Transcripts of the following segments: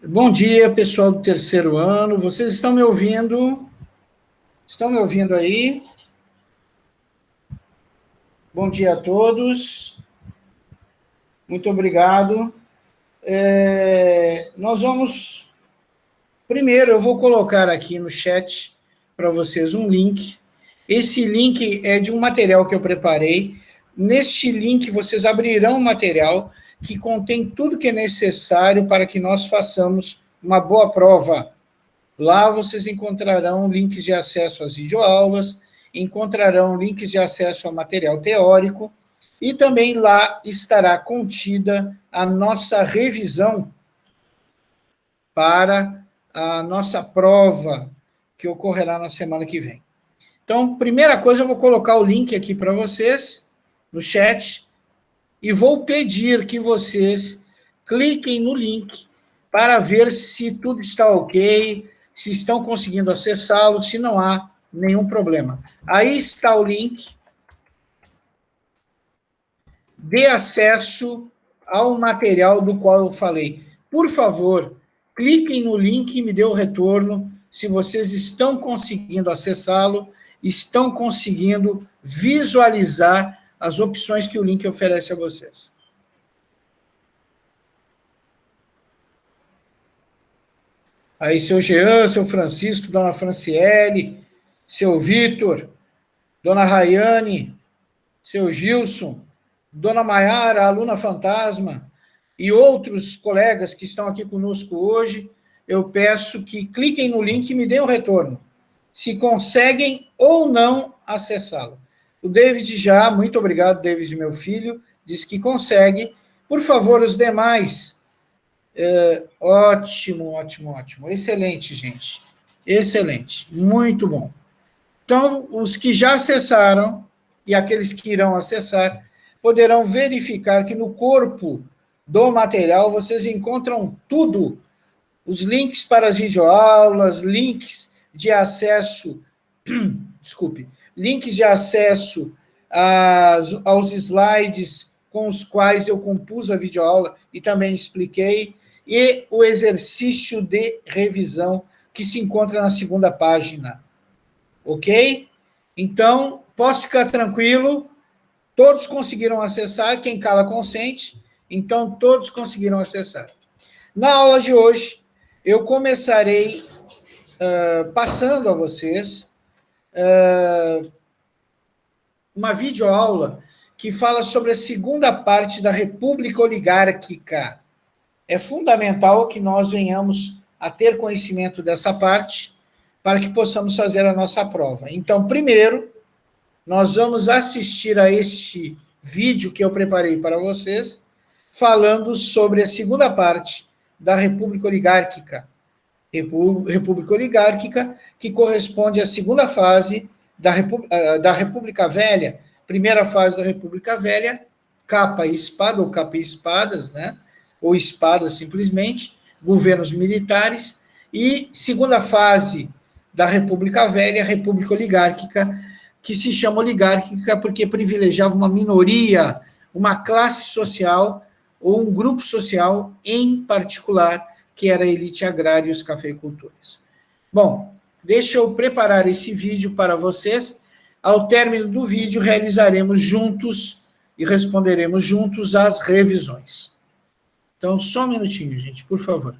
Bom dia, pessoal do terceiro ano. Vocês estão me ouvindo? Estão me ouvindo aí? Bom dia a todos. Muito obrigado. Nós vamos... Primeiro, eu vou colocar aqui no chat para vocês um link. Esse link é de um material que eu preparei. Neste link, vocês abrirão um material que contém tudo que é necessário para que nós façamos uma boa prova. Lá vocês encontrarão links de acesso às videoaulas, encontrarão links de acesso a material teórico, e também lá estará contida a nossa revisão para a nossa prova, que ocorrerá na semana que vem. Então, primeira coisa, eu vou colocar o link aqui para vocês, no chat, e vou pedir que vocês cliquem no link para ver se tudo está ok, se estão conseguindo acessá-lo, se não há nenhum problema. Aí está o link. Dê acesso ao material do qual eu falei. Por favor, cliquem no link e me dê o retorno se vocês estão conseguindo acessá-lo, estão conseguindo visualizar as opções que o link oferece a vocês. Aí, seu Jean, seu Francisco, dona Franciele, seu Vitor, dona Rayane, seu Gilson, dona Maiara, aluna fantasma, e outros colegas que estão aqui conosco hoje, eu peço que cliquem no link e me deem o retorno, se conseguem ou não acessá-lo. O David já, muito obrigado, David, meu filho, diz que consegue. Por favor, os demais... Ótimo. Excelente, gente. Excelente. Muito bom. Então, os que já acessaram e aqueles que irão acessar poderão verificar que no corpo do material vocês encontram tudo. Os links para as videoaulas, links de acesso, desculpe, links de acesso aos slides com os quais eu compus a videoaula e também expliquei, e o exercício de revisão que se encontra na segunda página. Ok? Então, posso ficar tranquilo, todos conseguiram acessar, quem cala consente, então todos conseguiram acessar. Na aula de hoje, eu começarei passando a vocês uma videoaula que fala sobre a segunda parte da República Oligárquica. É fundamental que nós venhamos a ter conhecimento dessa parte para que possamos fazer a nossa prova. Então, primeiro, nós vamos assistir a este vídeo que eu preparei para vocês, falando sobre a segunda parte da República Oligárquica. República Oligárquica, que corresponde à segunda fase da República Velha. Primeira fase da República Velha, capa e espada, ou capa e espadas, né? Ou espadas simplesmente, governos militares, e segunda fase da República Velha, República Oligárquica, que se chama oligárquica porque privilegiava uma minoria, uma classe social, ou um grupo social em particular, que era a elite agrária e os cafeicultores. Bom, deixa eu preparar esse vídeo para vocês. Ao término do vídeo, realizaremos juntos e responderemos juntos às revisões. Então, só um minutinho, gente, por favor.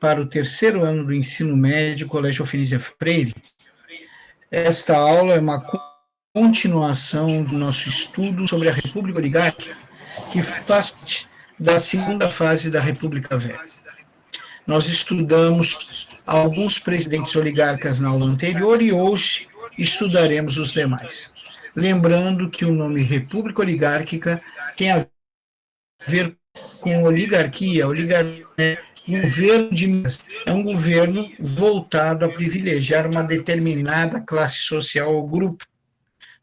para o terceiro ano do ensino médio, Colégio Alfenísia Freire. Esta aula é uma continuação do nosso estudo sobre a República Oligárquica, que faz parte da segunda fase da República Velha. Nós estudamos alguns presidentes oligarcas na aula anterior e hoje estudaremos os demais. Lembrando que o nome República Oligárquica tem a ver com oligarquia. Oligarquia é governo é um governo voltado a privilegiar uma determinada classe social ou grupo.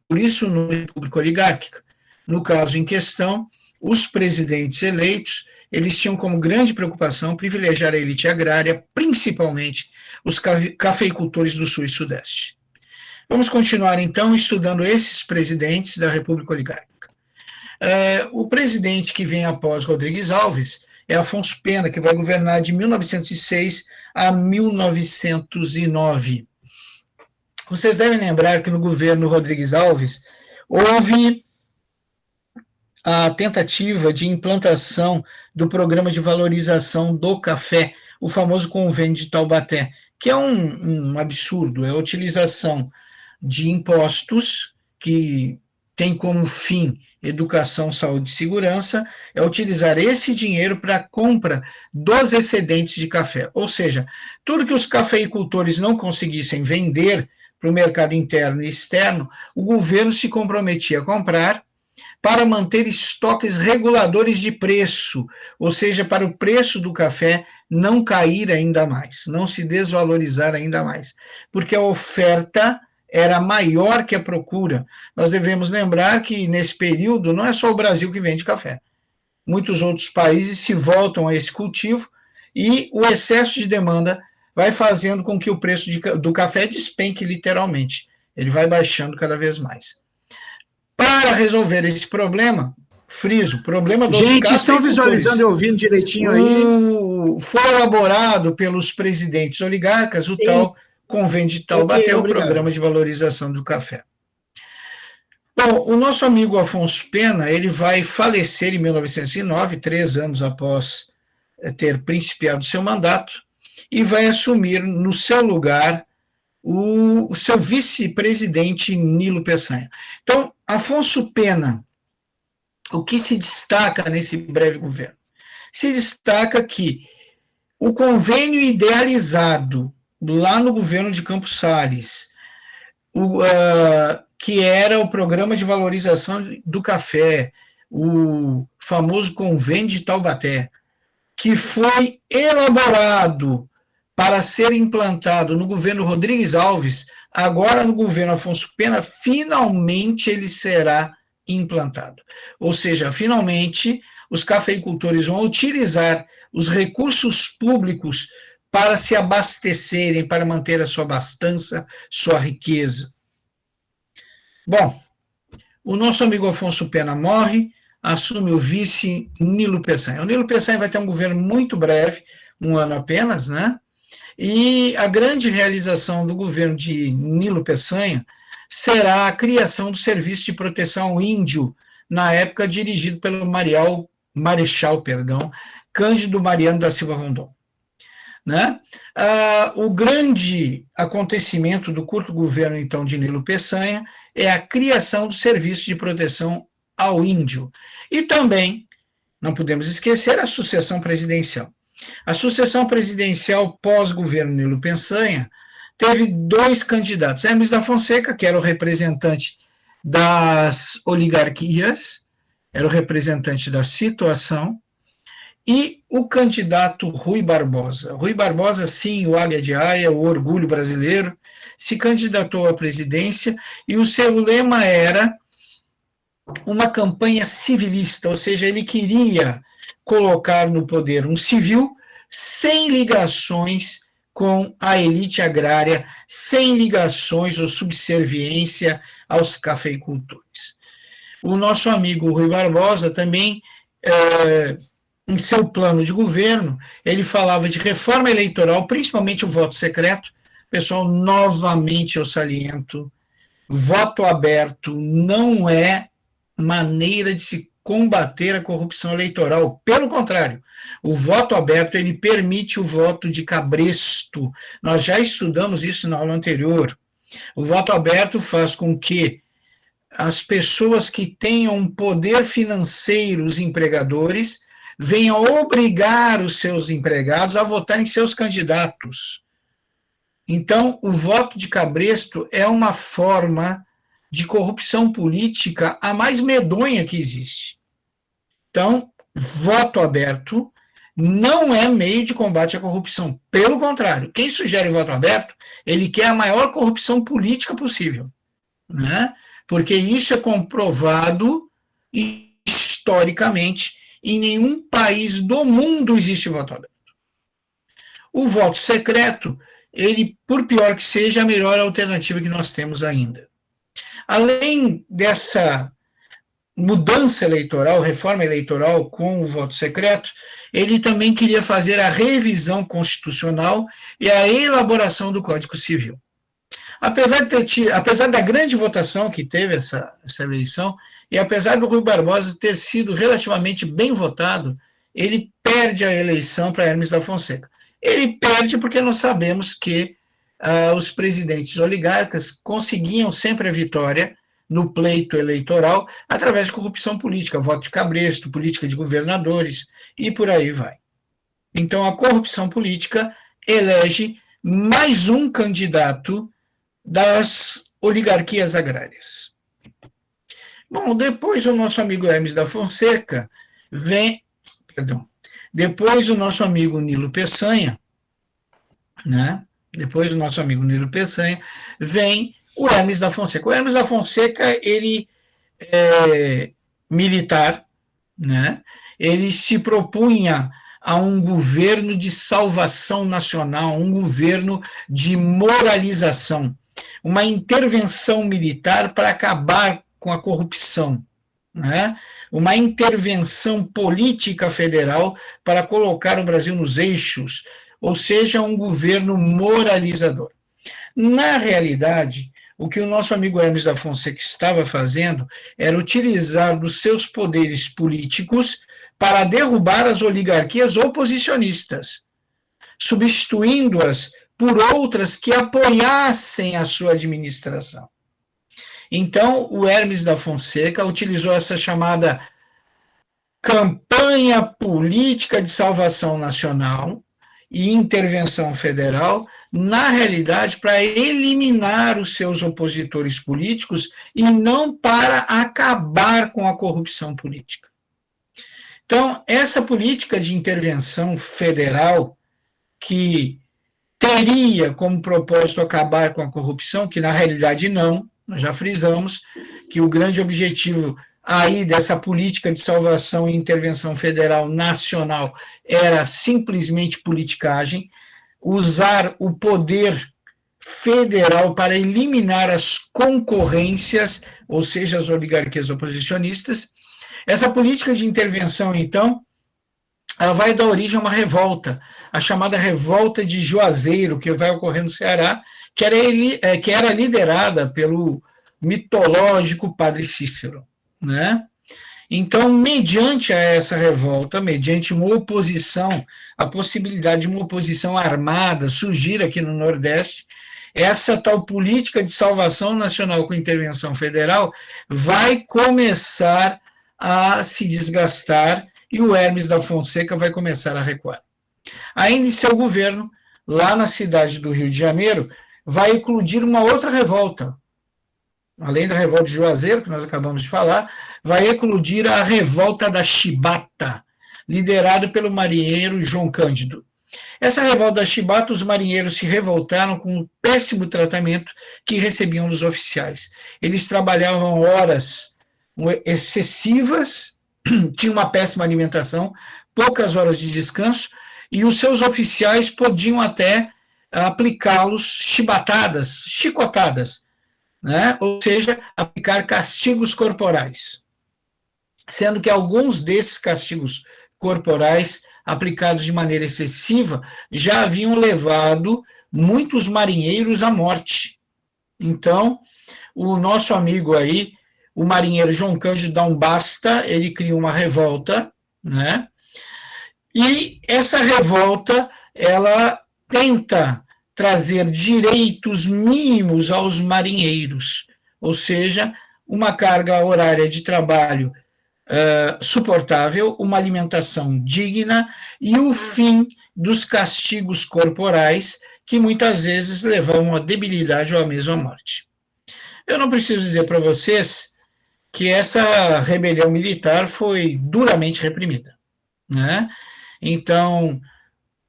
Por isso, no República Oligárquica, no caso em questão, os presidentes eleitos, eles tinham como grande preocupação privilegiar a elite agrária, principalmente os cafeicultores do Sul e Sudeste. Vamos continuar, então, estudando esses presidentes da República Oligárquica. O presidente que vem após Rodrigues Alves é Afonso Pena, que vai governar de 1906 a 1909. Vocês devem lembrar que no governo Rodrigues Alves houve a tentativa de implantação do programa de valorização do café, o famoso Convênio de Taubaté, que é um absurdo, é a utilização de impostos que tem como fim educação, saúde e segurança, é utilizar esse dinheiro para a compra dos excedentes de café. Ou seja, tudo que os cafeicultores não conseguissem vender para o mercado interno e externo, o governo se comprometia a comprar para manter estoques reguladores de preço, ou seja, para o preço do café não cair ainda mais, não se desvalorizar ainda mais, porque a oferta era maior que a procura. Nós devemos lembrar que, nesse período, não é só o Brasil que vende café. Muitos outros países se voltam a esse cultivo e o excesso de demanda vai fazendo com que o preço do café despenque literalmente. Ele vai baixando cada vez mais. Para resolver esse problema, friso, o problema dos cafeicultores... Gente, estão visualizando e ouvindo direitinho aí? Foi elaborado pelos presidentes oligarcas o tal Convênio de Taubaté, o programa de valorização do café. Bom, o nosso amigo Afonso Pena, ele vai falecer em 1909, 3 anos após ter principiado seu mandato, e vai assumir no seu lugar o seu vice-presidente Nilo Peçanha. Então, Afonso Pena, o que se destaca nesse breve governo? Se destaca que o convênio idealizado lá no governo de Campos Salles, que era o programa de valorização do café, o famoso Convênio de Taubaté, que foi elaborado para ser implantado no governo Rodrigues Alves, agora no governo Afonso Pena, finalmente ele será implantado. Ou seja, finalmente os cafeicultores vão utilizar os recursos públicos para se abastecerem, para manter a sua abastança, sua riqueza. Bom, o nosso amigo Afonso Pena morre, assume o vice Nilo Peçanha. O Nilo Peçanha vai ter um governo muito breve, 1 ano apenas, né? E a grande realização do governo de Nilo Peçanha será a criação do Serviço de Proteção ao Índio, na época dirigido pelo Marechal Cândido Mariano da Silva Rondon. Né? O grande acontecimento do curto governo, então, de Nilo Peçanha é a criação do Serviço de Proteção ao Índio. E também, não podemos esquecer, a sucessão presidencial. A sucessão presidencial pós-governo Nilo Peçanha teve 2 candidatos. Hermes da Fonseca, que era o representante das oligarquias, era o representante da situação, e o candidato Rui Barbosa. Rui Barbosa, sim, o Águia de Aia, o orgulho brasileiro, se candidatou à presidência e o seu lema era uma campanha civilista, ou seja, ele queria colocar no poder um civil sem ligações com a elite agrária, sem ligações ou subserviência aos cafeicultores. O nosso amigo Rui Barbosa também, em seu plano de governo, ele falava de reforma eleitoral, principalmente o voto secreto. Pessoal, novamente eu saliento, voto aberto não é maneira de se combater a corrupção eleitoral. Pelo contrário, o voto aberto, ele permite o voto de cabresto. Nós já estudamos isso na aula anterior. O voto aberto faz com que as pessoas que tenham poder financeiro, os empregadores, venham obrigar os seus empregados a votar em seus candidatos. Então, o voto de cabresto é uma forma de corrupção política a mais medonha que existe. Então, voto aberto não é meio de combate à corrupção. Pelo contrário, quem sugere voto aberto, ele quer a maior corrupção política possível, né? Porque isso é comprovado historicamente, em nenhum país do mundo existe voto aberto. O voto secreto, ele, por pior que seja, é a melhor alternativa que nós temos ainda. Além dessa mudança eleitoral, reforma eleitoral com o voto secreto, ele também queria fazer a revisão constitucional e a elaboração do Código Civil. Apesar da grande votação que teve essa eleição, e apesar do Rui Barbosa ter sido relativamente bem votado, ele perde a eleição para Hermes da Fonseca. Ele perde porque nós sabemos que os presidentes oligarcas conseguiam sempre a vitória no pleito eleitoral através de corrupção política, voto de cabresto, política de governadores e por aí vai. Então, a corrupção política elege mais um candidato das oligarquias agrárias. Bom, depois o nosso amigo Hermes da Fonseca depois o nosso amigo Nilo Peçanha, né? Depois do nosso amigo Nilo Peçanha, vem o Hermes da Fonseca. O Hermes da Fonseca, ele é militar, né? Ele se propunha a um governo de salvação nacional, um governo de moralização, uma intervenção militar para acabar com a corrupção, né? Uma intervenção política federal para colocar o Brasil nos eixos, ou seja, um governo moralizador. Na realidade, o que o nosso amigo Hermes da Fonseca estava fazendo era utilizar dos seus poderes políticos para derrubar as oligarquias oposicionistas, substituindo-as por outras que apoiassem a sua administração. Então, o Hermes da Fonseca utilizou essa chamada campanha política de salvação nacional e intervenção federal, na realidade, para eliminar os seus opositores políticos e não para acabar com a corrupção política. Então, essa política de intervenção federal, que teria como propósito acabar com a corrupção, que na realidade não, nós já frisamos que o grande objetivo aí dessa política de salvação e intervenção federal nacional era simplesmente politicagem, usar o poder federal para eliminar as concorrências, ou seja, as oligarquias oposicionistas. Essa política de intervenção, então, ela vai dar origem a uma revolta, a chamada Revolta de Juazeiro, que vai ocorrer no Ceará, que era liderada pelo mitológico Padre Cícero, né? Então, mediante essa revolta, mediante uma oposição, a possibilidade de uma oposição armada surgir aqui no Nordeste, essa tal política de salvação nacional com intervenção federal vai começar a se desgastar e o Hermes da Fonseca vai começar a recuar. Ainda em seu governo, lá na cidade do Rio de Janeiro, vai eclodir uma outra revolta. Além da revolta de Juazeiro, que nós acabamos de falar, vai eclodir a revolta da Chibata, liderada pelo marinheiro João Cândido. Essa revolta da Chibata, os marinheiros se revoltaram com o péssimo tratamento que recebiam dos oficiais. Eles trabalhavam horas excessivas, tinham uma péssima alimentação, poucas horas de descanso, e os seus oficiais podiam até aplicá-los chicotadas, né? Ou seja, aplicar castigos corporais. Sendo que alguns desses castigos corporais, aplicados de maneira excessiva, já haviam levado muitos marinheiros à morte. Então, o nosso amigo aí, o marinheiro João Cândido dá um basta, ele cria uma revolta, né? E essa revolta, ela tenta trazer direitos mínimos aos marinheiros, ou seja, uma carga horária de trabalho suportável, uma alimentação digna e o fim dos castigos corporais que muitas vezes levam à debilidade ou à mesma morte. Eu não preciso dizer para vocês que essa rebelião militar foi duramente reprimida, né? Então,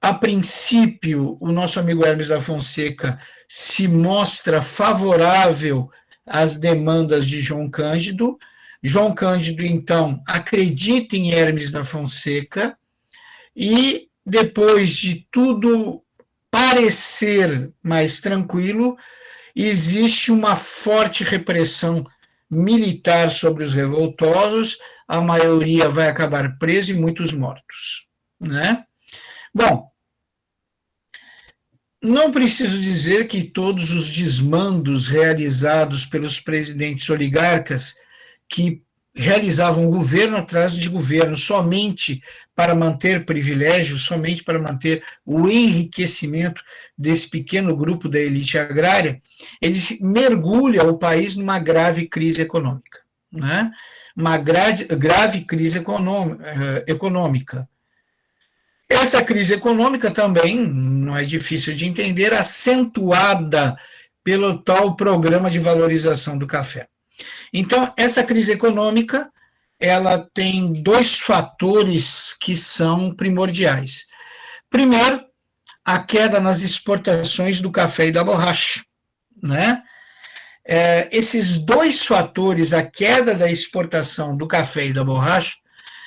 a princípio, o nosso amigo Hermes da Fonseca se mostra favorável às demandas de João Cândido. João Cândido, então, acredita em Hermes da Fonseca e, depois de tudo parecer mais tranquilo, existe uma forte repressão militar sobre os revoltosos, a maioria vai acabar presa e muitos mortos, né? Bom, não preciso dizer que todos os desmandos realizados pelos presidentes oligarcas que realizavam governo atrás de governo somente para manter privilégios, somente para manter o enriquecimento desse pequeno grupo da elite agrária, ele mergulha o país numa grave crise econômica, né? Uma grave crise econômica. Essa crise econômica também, não é difícil de entender, acentuada pelo tal programa de valorização do café. Então, essa crise econômica, ela tem dois fatores que são primordiais. Primeiro, a queda nas exportações do café e da borracha, né? Esses dois fatores, a queda da exportação do café e da borracha,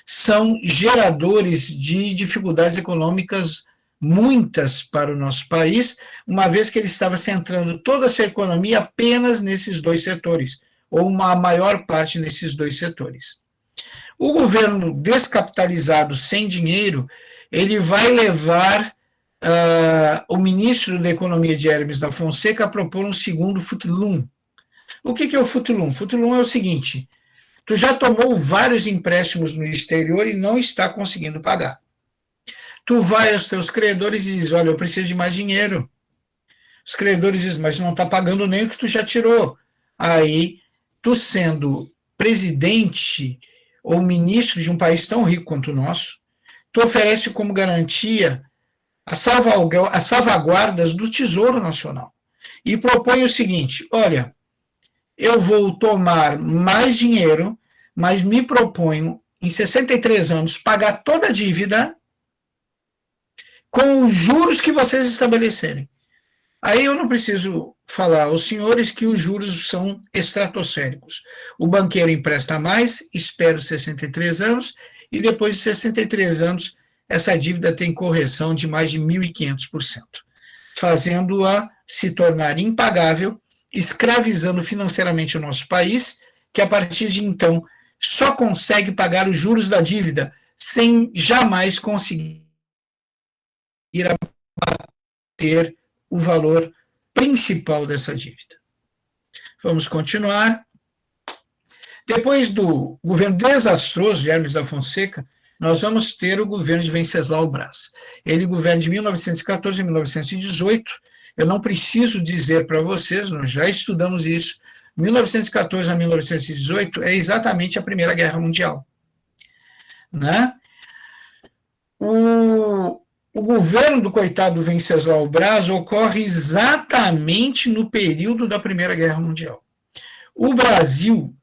são geradores de dificuldades econômicas muitas para o nosso país, uma vez que ele estava centrando toda a sua economia apenas nesses dois setores, ou uma maior parte nesses dois setores. O governo descapitalizado, sem dinheiro, ele vai levar o ministro da Economia de Hermes da Fonseca a propor um segundo futlum. O que é o futlum? Futlum é o seguinte: tu já tomou vários empréstimos no exterior e não está conseguindo pagar. Tu vai aos teus credores e diz: olha, eu preciso de mais dinheiro. Os credores dizem: mas não está pagando nem o que tu já tirou. Aí, tu sendo presidente ou ministro de um país tão rico quanto o nosso, tu oferece como garantia as salvaguardas do Tesouro Nacional e propõe o seguinte: olha, eu vou tomar mais dinheiro, mas me proponho, em 63 anos, pagar toda a dívida com os juros que vocês estabelecerem. Aí eu não preciso falar aos senhores que os juros são estratosféricos. O banqueiro empresta mais, espera os 63 anos, e depois de 63 anos, essa dívida tem correção de mais de 1.500%, fazendo-a se tornar impagável, escravizando financeiramente o nosso país, que a partir de então só consegue pagar os juros da dívida, sem jamais conseguir abater o valor principal dessa dívida. Vamos continuar. Depois do governo desastroso de Hermes da Fonseca, nós vamos ter o governo de Venceslau Braz. Ele governa de 1914 a 1918. Eu não preciso dizer para vocês, nós já estudamos isso, 1914 a 1918 é exatamente a Primeira Guerra Mundial, né? O governo do coitado Venceslau Braz ocorre exatamente no período da Primeira Guerra Mundial. O Brasil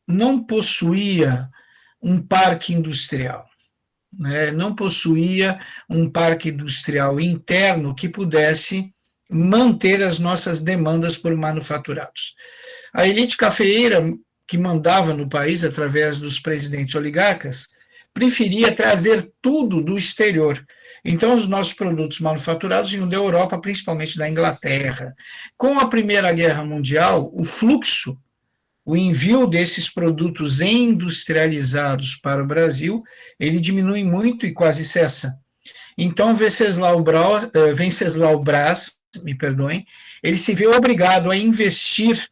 não possuía um parque industrial, né? Não possuía um parque industrial interno que pudesse manter as nossas demandas por manufaturados. A elite cafeeira que mandava no país através dos presidentes oligarcas preferia trazer tudo do exterior. Então, os nossos produtos manufaturados vinham da Europa, principalmente da Inglaterra. Com a Primeira Guerra Mundial, o fluxo, o envio desses produtos industrializados para o Brasil, ele diminui muito e quase cessa. Então, Venceslau Braz, ele se vê obrigado a investir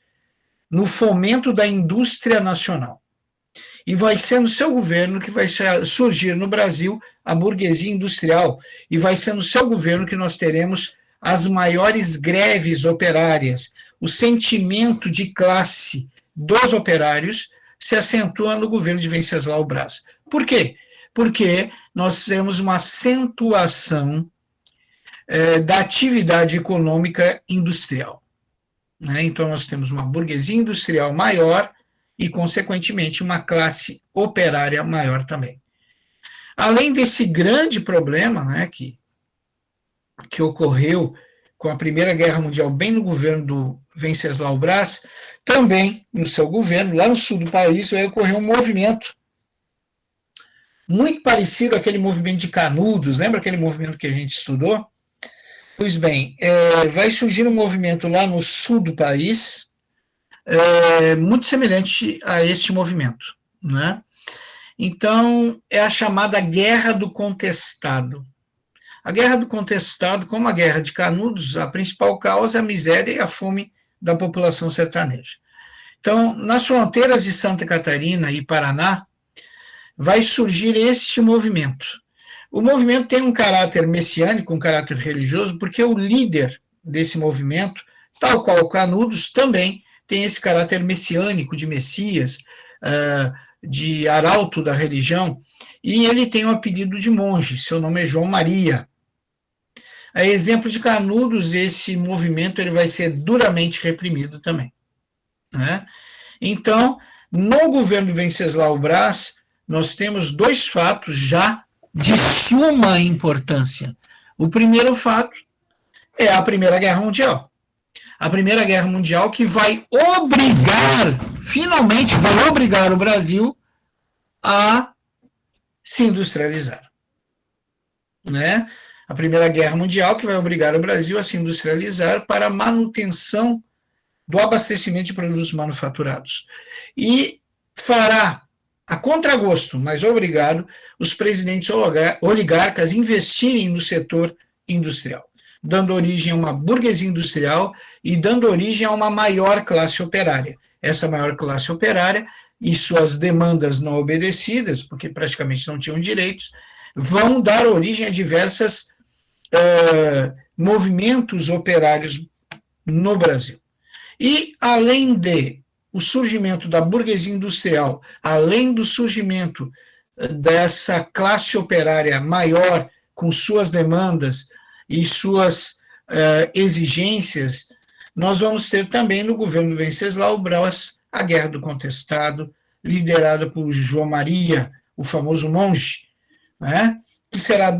no fomento da indústria nacional. E vai ser no seu governo que vai surgir no Brasil a burguesia industrial, e vai ser no seu governo que nós teremos as maiores greves operárias. O sentimento de classe dos operários se acentua no governo de Venceslau Braz. Por quê? Porque nós temos uma acentuação da atividade econômica industrial. Né? Então, nós temos uma burguesia industrial maior e, consequentemente, uma classe operária maior também. Além desse grande problema, né, que ocorreu com a Primeira Guerra Mundial, bem no governo do Venceslau Braz, também no seu governo, lá no sul do país, vai ocorrer um movimento muito parecido àquele movimento de Canudos, lembra aquele movimento que a gente estudou? Pois bem, vai surgir um movimento lá no sul do país, muito semelhante a este movimento, né? Então, é a chamada Guerra do Contestado. A Guerra do Contestado, como a Guerra de Canudos, a principal causa é a miséria e a fome da população sertaneja. Então, nas fronteiras de Santa Catarina e Paraná, vai surgir este movimento. O movimento tem um caráter messiânico, um caráter religioso, porque o líder desse movimento, tal qual Canudos, também tem esse caráter messiânico, de Messias, de arauto da religião, e ele tem o apelido de monge, seu nome é João Maria. A exemplo de Canudos, esse movimento ele vai ser duramente reprimido também. Né? Então, no governo Venceslau Braz, nós temos dois fatos já de suma importância. O primeiro fato é a Primeira Guerra Mundial. A Primeira Guerra Mundial que vai obrigar, finalmente vai obrigar o Brasil a se industrializar. Né? A Primeira Guerra Mundial que vai obrigar o Brasil a se industrializar para a manutenção do abastecimento de produtos manufaturados. E fará, a contragosto, mas obrigado, os presidentes oligarcas investirem no setor industrial, dando origem a uma burguesia industrial e dando origem a uma maior classe operária. Essa maior classe operária e suas demandas não obedecidas, porque praticamente não tinham direitos, vão dar origem a diversos movimentos operários no Brasil. E, além de o surgimento da burguesia industrial, além do surgimento dessa classe operária maior, com suas demandas e suas exigências, nós vamos ter também no governo Venceslau Braz a Guerra do Contestado, liderada por João Maria, o famoso monge, né, que será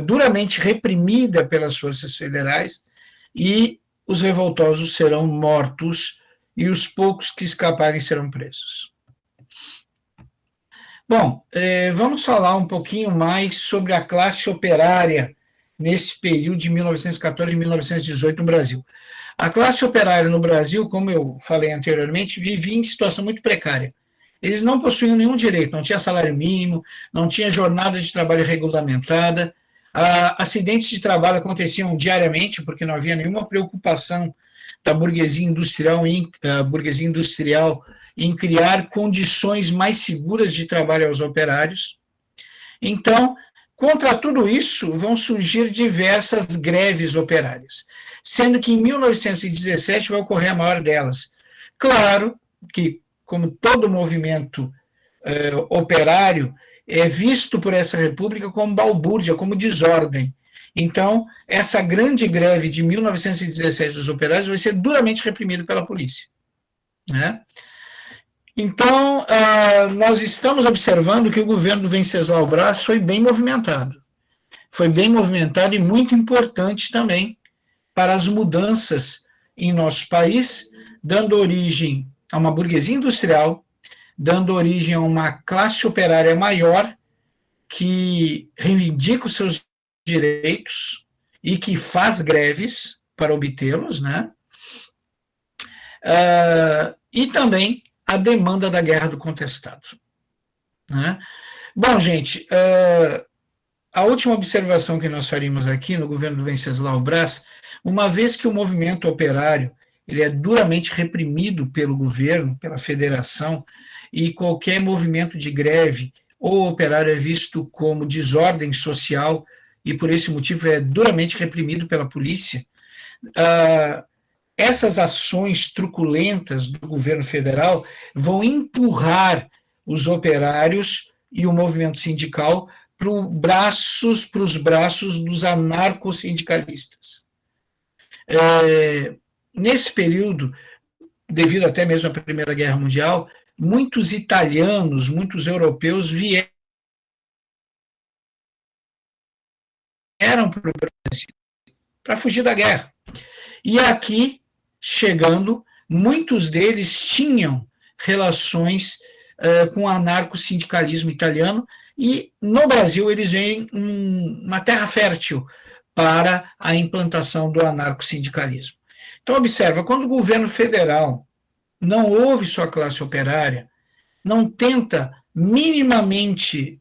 duramente reprimida pelas forças federais, e os revoltosos serão mortos e os poucos que escaparem serão presos. Bom, vamos falar um pouquinho mais sobre a classe operária nesse período de 1914 e 1918 no Brasil. A classe operária no Brasil, como eu falei anteriormente, vivia em situação muito precária. Eles não possuíam nenhum direito, não tinha salário mínimo, não tinha jornada de trabalho regulamentada, acidentes de trabalho aconteciam diariamente, porque não havia nenhuma preocupação da burguesia industrial em criar condições mais seguras de trabalho aos operários. Então, contra tudo isso, vão surgir diversas greves operárias, sendo que em 1917 vai ocorrer a maior delas. Claro que, como todo movimento operário, é visto por essa república como balbúrdia, como desordem. Então, essa grande greve de 1917 dos operários vai ser duramente reprimida pela polícia. Né? Então, nós estamos observando que o governo do Venceslau Braz foi bem movimentado. Foi bem movimentado e muito importante também para as mudanças em nosso país, dando origem a uma burguesia industrial, dando origem a uma classe operária maior que reivindica os seus direitos e que faz greves para obtê-los, né? E também a demanda da Guerra do Contestado. Né? Bom, gente, a última observação que nós faríamos aqui no governo do Venceslau Braz, uma vez que o movimento operário ele é duramente reprimido pelo governo, pela federação, e qualquer movimento de greve ou operário é visto como desordem social e, por esse motivo, é duramente reprimido pela polícia. Essas ações truculentas do governo federal vão empurrar os operários e o movimento sindical para os braços dos anarcossindicalistas. Nesse período, devido até mesmo à Primeira Guerra Mundial, muitos italianos, muitos europeus vieram para o Brasil para fugir da guerra. E aqui, chegando, muitos deles tinham relações com o anarcossindicalismo italiano, e no Brasil eles veem uma terra fértil para a implantação do anarcossindicalismo. Então, observa, quando o governo federal não ouve sua classe operária, não tenta minimamente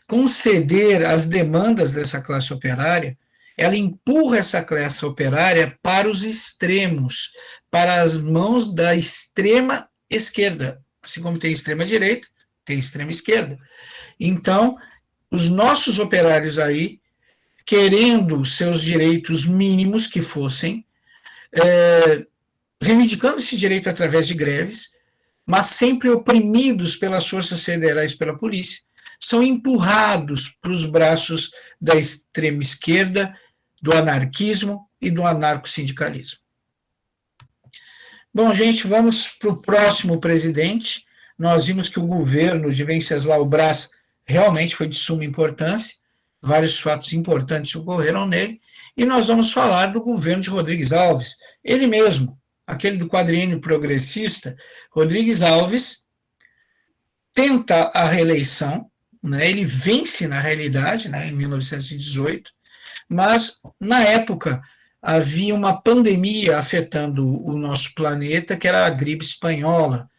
conceder as demandas dessa classe operária, ela empurra essa classe operária para os extremos, para as mãos da extrema esquerda. Assim como tem extrema direita, tem extrema esquerda. Então, os nossos operários aí, querendo seus direitos mínimos que fossem, reivindicando esse direito através de greves, mas sempre oprimidos pelas forças federais, pela polícia, são empurrados para os braços da extrema esquerda, do anarquismo e do anarcossindicalismo. Bom, gente, vamos para o próximo presidente. Nós vimos que o governo de Venceslau Braz realmente foi de suma importância, vários fatos importantes ocorreram nele, e nós vamos falar do governo de Rodrigues Alves, ele mesmo, aquele do quadriênio progressista. Rodrigues Alves tenta a reeleição, né, ele vence na realidade, né, em 1918, mas na época havia uma pandemia afetando o nosso planeta, que era a gripe espanhola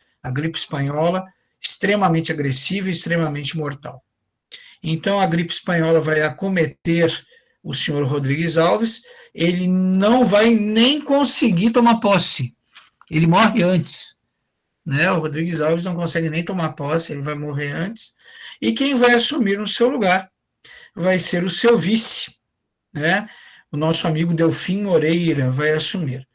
extremamente agressiva e extremamente mortal. Então a gripe espanhola vai acometer o senhor Rodrigues Alves, ele não vai nem conseguir tomar posse, ele morre antes, né? O Rodrigues Alves não consegue nem tomar posse, ele vai morrer antes, e quem vai assumir no seu lugar vai ser o seu vice, né? O nosso amigo Delfim Moreira vai assumir.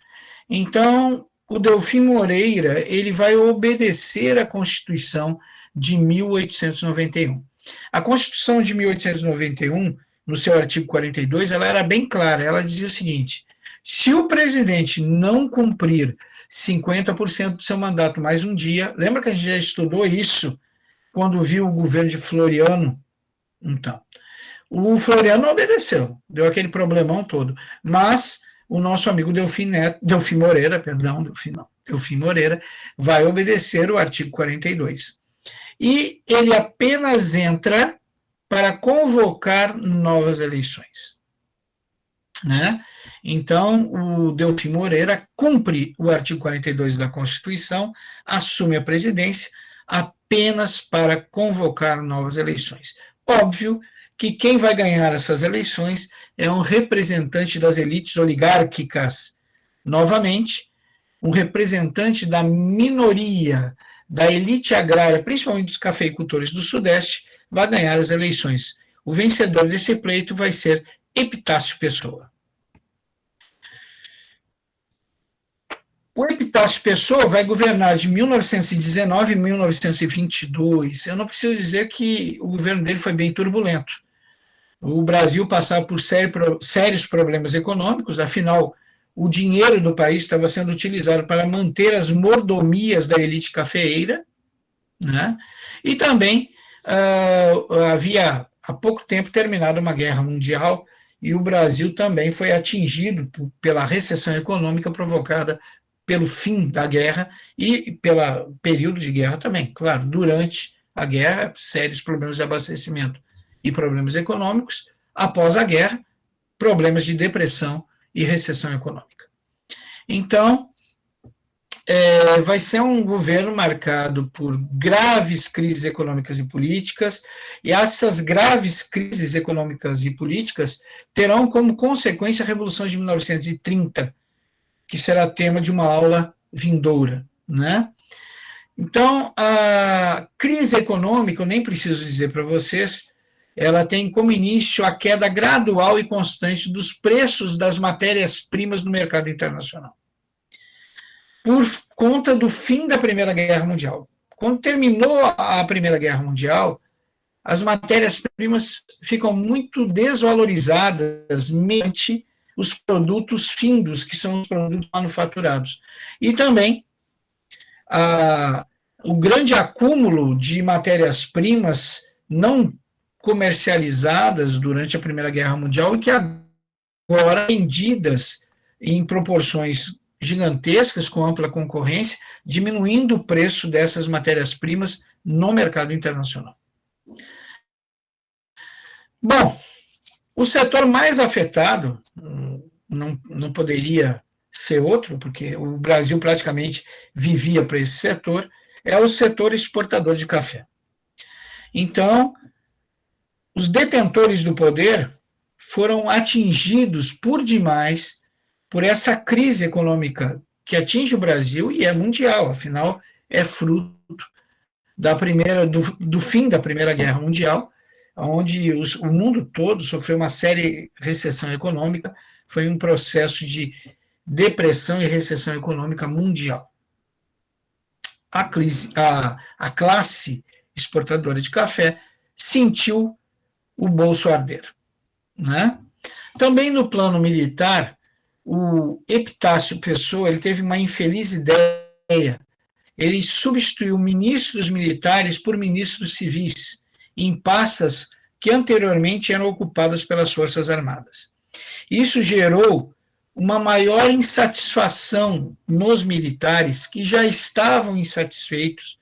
Então, o Delfim Moreira, ele vai obedecer à Constituição de 1891. A Constituição de 1891, no seu artigo 42, ela era bem clara, ela dizia o seguinte: se o presidente não cumprir 50% do seu mandato mais um dia, lembra que a gente já estudou isso quando viu o governo de Floriano? Então, o Floriano obedeceu, deu aquele problemão todo, mas o nosso amigo Delfim Moreira vai obedecer o artigo 42. E ele apenas entra para convocar novas eleições, né? Então, o Delfim Moreira cumpre o artigo 42 da Constituição, assume a presidência apenas para convocar novas eleições. Óbvio que quem vai ganhar essas eleições é um representante das elites oligárquicas, novamente, um representante da minoria, da elite agrária, principalmente dos cafeicultores do Sudeste, vai ganhar as eleições. O vencedor desse pleito vai ser Epitácio Pessoa. O Epitácio Pessoa vai governar de 1919 a 1922. Eu não preciso dizer que o governo dele foi bem turbulento. O Brasil passava por sérios problemas econômicos, afinal, o dinheiro do país estava sendo utilizado para manter as mordomias da elite cafeeira, né? E também havia há pouco tempo terminado uma guerra mundial e o Brasil também foi atingido pela recessão econômica provocada pelo fim da guerra e pelo período de guerra também. Claro, durante a guerra, sérios problemas de abastecimento e problemas econômicos. Após a guerra, problemas de depressão e recessão econômica. Então, vai ser um governo marcado por graves crises econômicas e políticas, e essas graves crises econômicas e políticas terão como consequência a Revolução de 1930, que será tema de uma aula vindoura, né? Então, a crise econômica, eu nem preciso dizer para vocês, ela tem como início a queda gradual e constante dos preços das matérias-primas no mercado internacional, por conta do fim da Primeira Guerra Mundial. Quando terminou a Primeira Guerra Mundial, as matérias-primas ficam muito desvalorizadas mediante os produtos findos, que são os produtos manufaturados. E também o grande acúmulo de matérias-primas não comercializadas durante a Primeira Guerra Mundial e que agora vendidas em proporções gigantescas, com ampla concorrência, diminuindo o preço dessas matérias-primas no mercado internacional. Bom, o setor mais afetado, não poderia ser outro, porque o Brasil praticamente vivia para esse setor, é o setor exportador de café. Então, os detentores do poder foram atingidos por demais por essa crise econômica que atinge o Brasil e é mundial, afinal, é fruto do fim da Primeira Guerra Mundial, onde o mundo todo sofreu uma séria recessão econômica, foi um processo de depressão e recessão econômica mundial. A classe exportadora de café sentiu o bolso arder, né? Também no plano militar, o Epitácio Pessoa ele teve uma infeliz ideia. Ele substituiu ministros militares por ministros civis, em pastas que anteriormente eram ocupadas pelas Forças Armadas. Isso gerou uma maior insatisfação nos militares, que já estavam insatisfeitos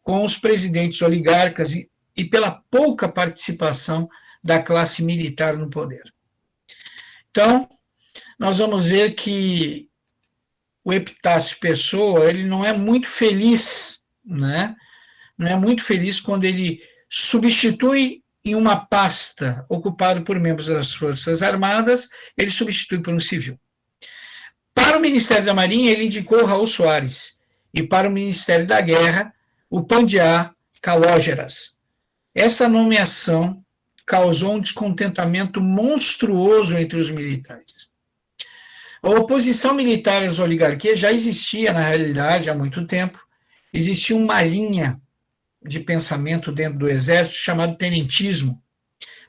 com os presidentes oligarcas e pela pouca participação da classe militar no poder. Então, nós vamos ver que o Epitácio Pessoa ele não é muito feliz, né? Não é muito feliz quando ele substitui em uma pasta ocupada por membros das Forças Armadas, ele substitui por um civil. Para o Ministério da Marinha, ele indicou Raul Soares, e para o Ministério da Guerra, o Pandiá Calógeras. Essa nomeação causou um descontentamento monstruoso entre os militares. A oposição militar às oligarquias já existia, na realidade, há muito tempo. Existia uma linha de pensamento dentro do Exército chamado tenentismo.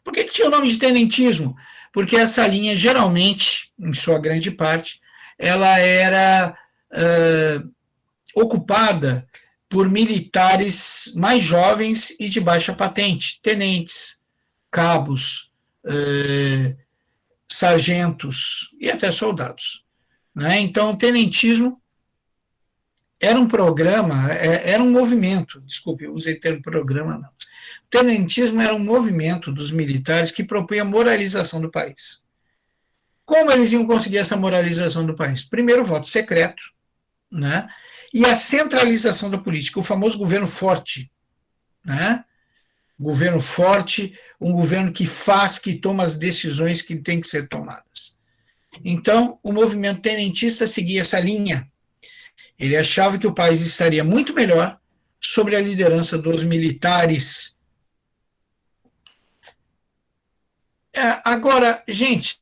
Por que tinha o nome de tenentismo? Porque essa linha, geralmente, em sua grande parte, ela era ocupada por militares mais jovens e de baixa patente, tenentes, cabos, sargentos e até soldados, né? Então, o tenentismo era um programa, era um movimento, desculpe, eu usei o termo programa, não. O tenentismo era um movimento dos militares que propunha a moralização do país. Como eles iam conseguir essa moralização do país? Primeiro, o voto secreto, né? E a centralização da política, o famoso governo forte, né? Governo forte, um governo que faz, que toma as decisões que têm que ser tomadas. Então, o movimento tenentista seguia essa linha. Ele achava que o país estaria muito melhor sob a liderança dos militares. Agora, gente,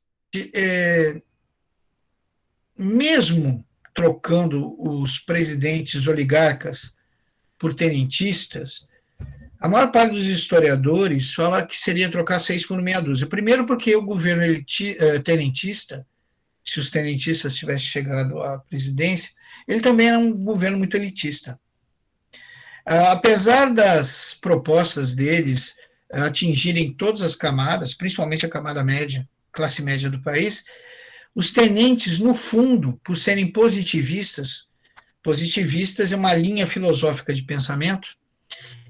mesmo trocando os presidentes oligarcas por tenentistas, a maior parte dos historiadores fala que seria trocar 6 por meia dúzia. Primeiro porque o governo tenentista, se os tenentistas tivessem chegado à presidência, ele também era um governo muito elitista. Apesar das propostas deles atingirem todas as camadas, principalmente a camada média, classe média do país, os tenentes, no fundo, por serem positivistas é uma linha filosófica de pensamento,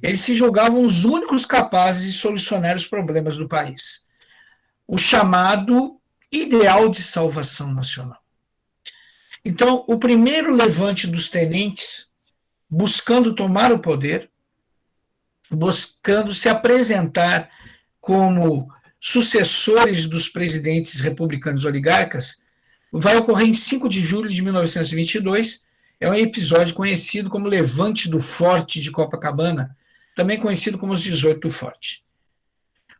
eles se julgavam os únicos capazes de solucionar os problemas do país. O chamado ideal de salvação nacional. Então, o primeiro levante dos tenentes, buscando tomar o poder, buscando se apresentar como sucessores dos presidentes republicanos oligarcas, vai ocorrer em 5 de julho de 1922, é um episódio conhecido como Levante do Forte de Copacabana, também conhecido como os 18 do Forte.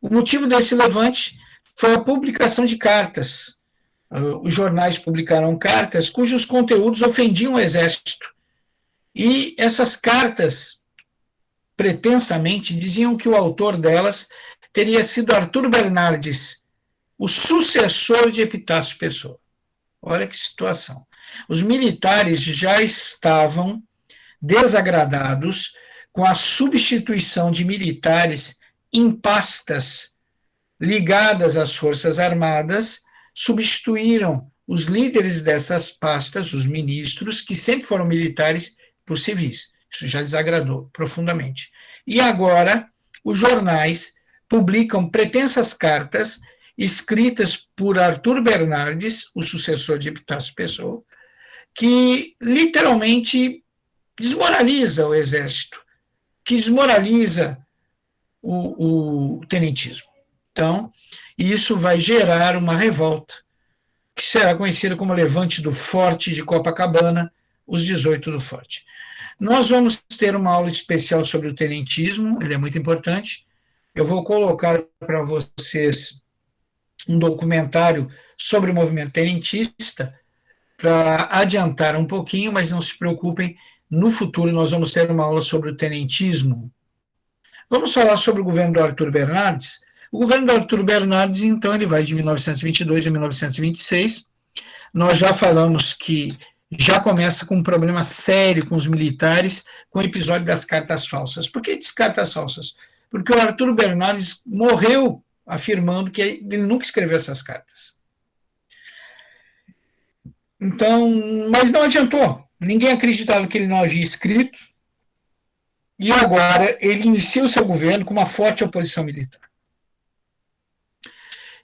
O motivo desse levante foi a publicação de cartas. Os jornais publicaram cartas cujos conteúdos ofendiam o exército. E essas cartas, pretensamente, diziam que o autor delas teria sido Arthur Bernardes, o sucessor de Epitácio Pessoa. Olha que situação. Os militares já estavam desagradados com a substituição de militares em pastas ligadas às Forças Armadas, substituíram os líderes dessas pastas, os ministros, que sempre foram militares, por civis. Isso já desagradou profundamente. E agora, os jornais publicam pretensas cartas escritas por Arthur Bernardes, o sucessor de Epitácio Pessoa, que literalmente desmoraliza o exército, que desmoraliza o tenentismo. Então, isso vai gerar uma revolta, que será conhecida como Levante do Forte de Copacabana, os 18 do Forte. Nós vamos ter uma aula especial sobre o tenentismo, ele é muito importante. Eu vou colocar para vocês um documentário sobre o movimento tenentista, para adiantar um pouquinho, mas não se preocupem, no futuro nós vamos ter uma aula sobre o tenentismo. Vamos falar sobre o governo do Arthur Bernardes. O governo do Arthur Bernardes, então, ele vai de 1922 a 1926. Nós já falamos que já começa com um problema sério com os militares, com o episódio das cartas falsas. Por que diz cartas falsas? Porque o Arthur Bernardes morreu afirmando que ele nunca escreveu essas cartas. Então, mas não adiantou. Ninguém acreditava que ele não havia escrito. E agora ele inicia o seu governo com uma forte oposição militar.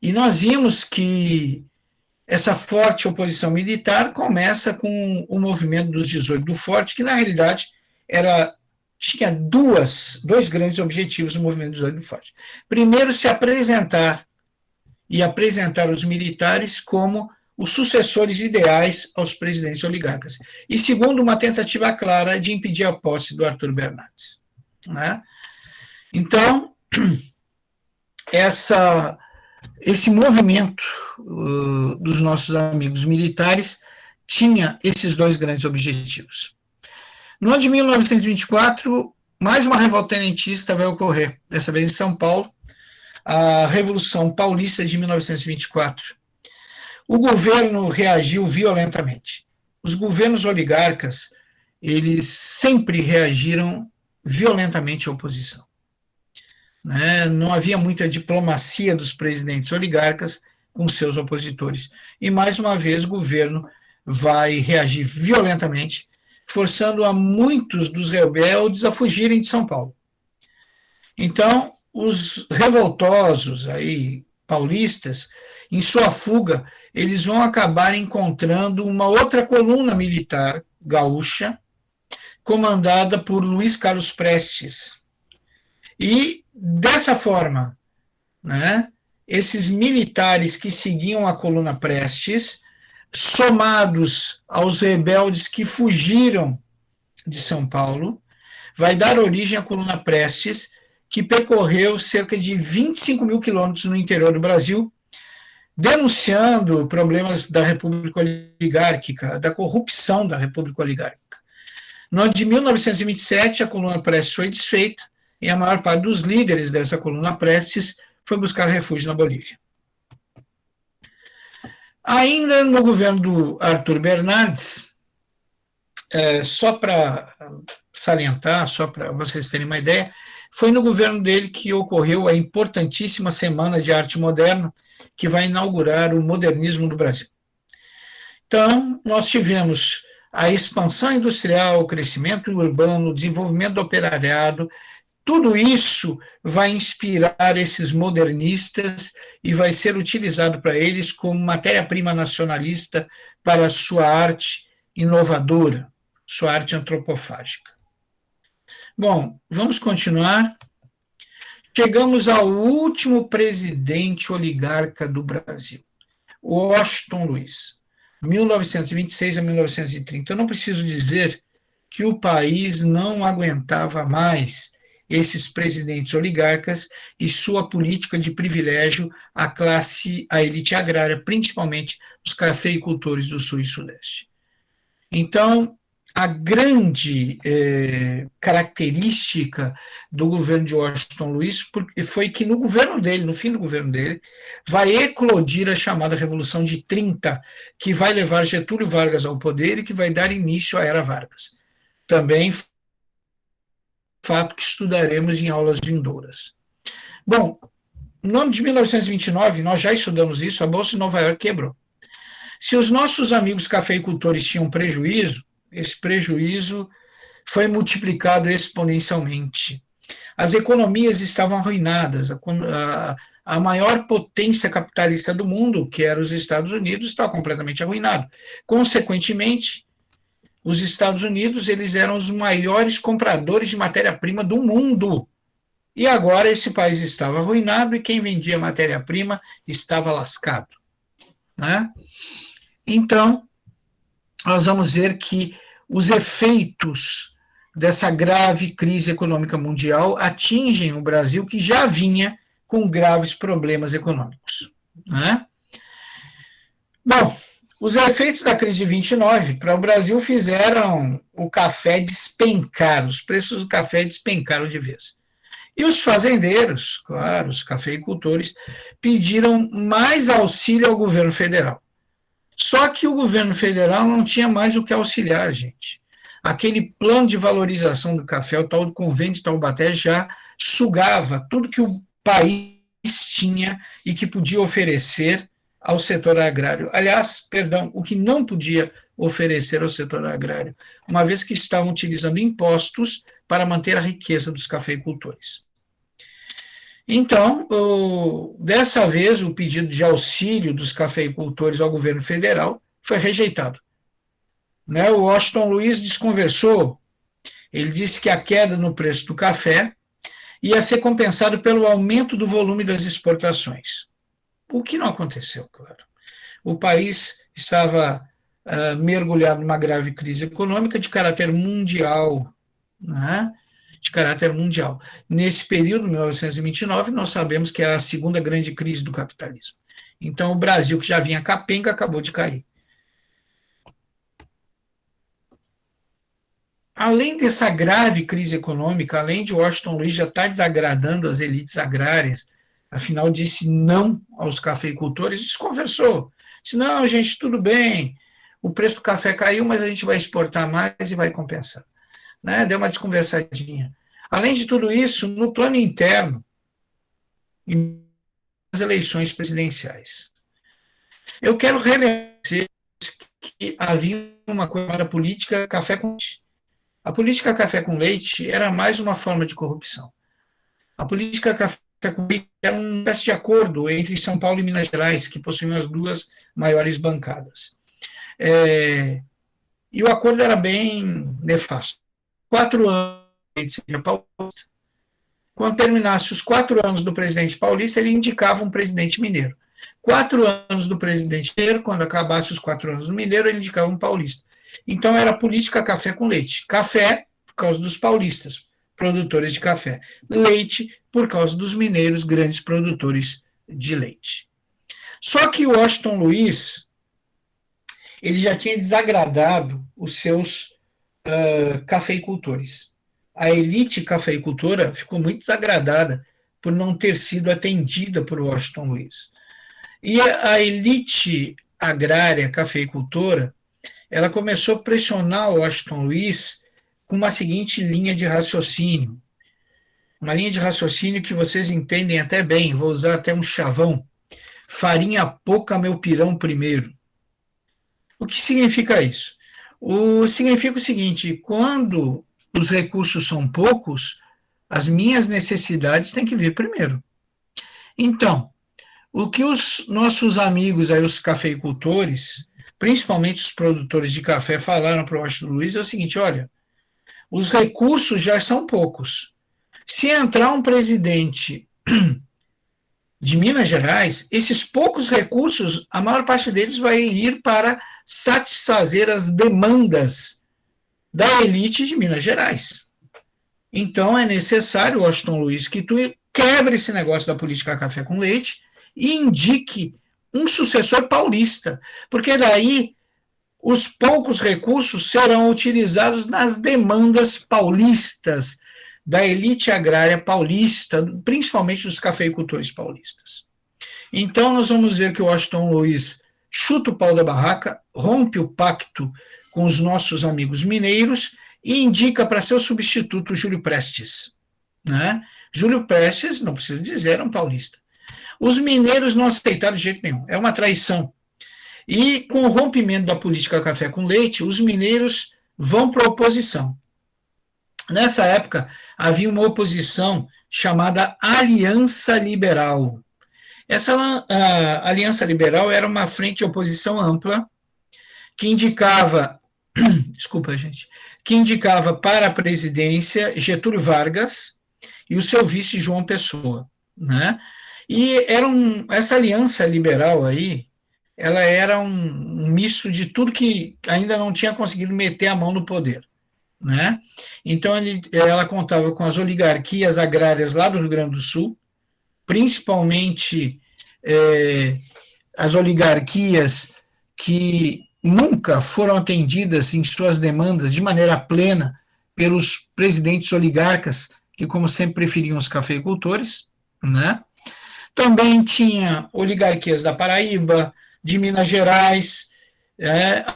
E nós vimos que essa forte oposição militar começa com o movimento dos 18 do Forte, que na realidade tinha dois grandes objetivos no movimento dos 18 do Forte. Primeiro, se apresentar e apresentar os militares como os sucessores ideais aos presidentes oligarcas. E segundo, uma tentativa clara de impedir a posse do Arthur Bernardes. Né? Então, esse movimento dos nossos amigos militares tinha esses dois grandes objetivos. No ano de 1924, mais uma revolta tenentista vai ocorrer, dessa vez em São Paulo, a Revolução Paulista de 1924. O governo reagiu violentamente. Os governos oligarcas, eles sempre reagiram violentamente à oposição. Né? Não havia muita diplomacia dos presidentes oligarcas com seus opositores. E, mais uma vez, o governo vai reagir violentamente, forçando a muitos dos rebeldes a fugirem de São Paulo. Então, os revoltosos aí, paulistas, em sua fuga, eles vão acabar encontrando uma outra coluna militar gaúcha, comandada por Luiz Carlos Prestes. E, dessa forma, né, esses militares que seguiam a coluna Prestes, somados aos rebeldes que fugiram de São Paulo, vai dar origem à coluna Prestes, que percorreu cerca de 25 mil quilômetros no interior do Brasil, denunciando problemas da República Oligárquica, da corrupção da República Oligárquica. No ano de 1927, a coluna Prestes foi desfeita, e a maior parte dos líderes dessa coluna Prestes foi buscar refúgio na Bolívia. Ainda no governo do Arthur Bernardes, só para salientar, só para vocês terem uma ideia, foi no governo dele que ocorreu a importantíssima Semana de Arte Moderna, que vai inaugurar o modernismo do Brasil. Então, nós tivemos a expansão industrial, o crescimento urbano, o desenvolvimento do operariado, tudo isso vai inspirar esses modernistas e vai ser utilizado para eles como matéria-prima nacionalista para a sua arte inovadora, sua arte antropofágica. Bom, vamos continuar. Chegamos ao último presidente oligarca do Brasil, Washington Luiz. 1926 a 1930. Eu não preciso dizer que o país não aguentava mais esses presidentes oligarcas e sua política de privilégio à classe, à elite agrária, principalmente os cafeicultores do Sul e Sudeste. Então, a grande característica do governo de Washington Luiz foi que no governo dele, no fim do governo dele, vai eclodir a chamada Revolução de 30, que vai levar Getúlio Vargas ao poder e que vai dar início à Era Vargas. Também fato que estudaremos em aulas vindouras. Bom, no ano de 1929, nós já estudamos isso, a Bolsa de Nova York quebrou. Se os nossos amigos cafeicultores tinham prejuízo, esse prejuízo foi multiplicado exponencialmente. As economias estavam arruinadas, a maior potência capitalista do mundo, que era os Estados Unidos, estava completamente arruinado. Consequentemente, os Estados Unidos eles eram os maiores compradores de matéria-prima do mundo. E agora esse país estava arruinado e quem vendia matéria-prima estava lascado, né? Então, nós vamos ver que os efeitos dessa grave crise econômica mundial atingem o Brasil, que já vinha com graves problemas econômicos, né? Bom, os efeitos da crise de 29 para o Brasil fizeram o café despencar, os preços do café despencaram de vez. E os fazendeiros, claro, os cafeicultores, pediram mais auxílio ao governo federal. Só que o governo federal não tinha mais o que auxiliar, gente. Aquele plano de valorização do café, o tal do Convênio de Taubaté, já sugava tudo que o país tinha e que podia oferecer ao setor agrário. Aliás, perdão, o que não podia oferecer ao setor agrário, uma vez que estavam utilizando impostos para manter a riqueza dos cafeicultores. Então, dessa vez, o pedido de auxílio dos cafeicultores ao governo federal foi rejeitado. Né? O Washington Luiz desconversou, ele disse que a queda no preço do café ia ser compensado pelo aumento do volume das exportações. O que não aconteceu, claro. O país estava mergulhado numa grave crise econômica de caráter mundial, né? De caráter mundial. Nesse período, 1929, nós sabemos que é a segunda grande crise do capitalismo. Então, o Brasil, que já vinha capenga, acabou de cair. Além dessa grave crise econômica, além de Washington Luiz já estar desagradando as elites agrárias, afinal disse não aos cafeicultores, desconversou. Disse, não, gente, tudo bem, o preço do café caiu, mas a gente vai exportar mais e vai compensar. Né? Deu uma desconversadinha. Além de tudo isso, no plano interno, as eleições presidenciais. Eu quero relembrar que havia uma coisa chamada política café com leite. A política café com leite era mais uma forma de corrupção. A política café com leite era uma espécie de acordo entre São Paulo e Minas Gerais, que possuíam as duas maiores bancadas. E o acordo era bem nefasto. 4 anos seria paulista. Quando terminasse os 4 anos do presidente paulista, ele indicava um presidente mineiro. 4 anos do presidente mineiro, quando acabasse os 4 anos do mineiro, ele indicava um paulista. Então, era política café com leite. Café, por causa dos paulistas, produtores de café. Leite, por causa dos mineiros, grandes produtores de leite. Só que o Washington Luiz, ele já tinha desagradado os seus cafeicultores. A elite cafeicultora ficou muito desagradada por não ter sido atendida por Washington Luiz. E a elite agrária cafeicultora, ela começou a pressionar o Washington Luiz com uma seguinte linha de raciocínio. Uma linha de raciocínio que vocês entendem até bem, vou usar até um chavão. Farinha pouca, meu pirão primeiro. O que significa isso? Significa o seguinte, quando os recursos são poucos, as minhas necessidades têm que vir primeiro. Então, o que os nossos amigos, aí, os cafeicultores, principalmente os produtores de café, falaram para o Washington Luiz é o seguinte, olha, os recursos já são poucos. Se entrar um presidente de Minas Gerais, esses poucos recursos, a maior parte deles vai ir para satisfazer as demandas da elite de Minas Gerais. Então, é necessário, Washington Luiz, que tu quebre esse negócio da política café com leite e indique um sucessor paulista, porque daí os poucos recursos serão utilizados nas demandas paulistas, da elite agrária paulista, principalmente dos cafeicultores paulistas. Então, nós vamos ver que o Washington Luiz chuta o pau da barraca, rompe o pacto com os nossos amigos mineiros e indica para seu substituto o Júlio Prestes. Né? Júlio Prestes, não preciso dizer, era um paulista. Os mineiros não aceitaram de jeito nenhum, é uma traição. E com o rompimento da política café com leite, os mineiros vão para a oposição. Nessa época, havia uma oposição chamada Aliança Liberal. Essa Aliança Liberal era uma frente de oposição ampla que indicava, desculpa, gente, que indicava para a presidência Getúlio Vargas e o seu vice João Pessoa, né? E essa aliança liberal aí, ela era um misto de tudo que ainda não tinha conseguido meter a mão no poder, né? Então, ela contava com as oligarquias agrárias lá do Rio Grande do Sul, principalmente as oligarquias que nunca foram atendidas em suas demandas de maneira plena pelos presidentes oligarcas, que, como sempre, preferiam os cafeicultores, né? Também tinha oligarquias da Paraíba, de Minas Gerais,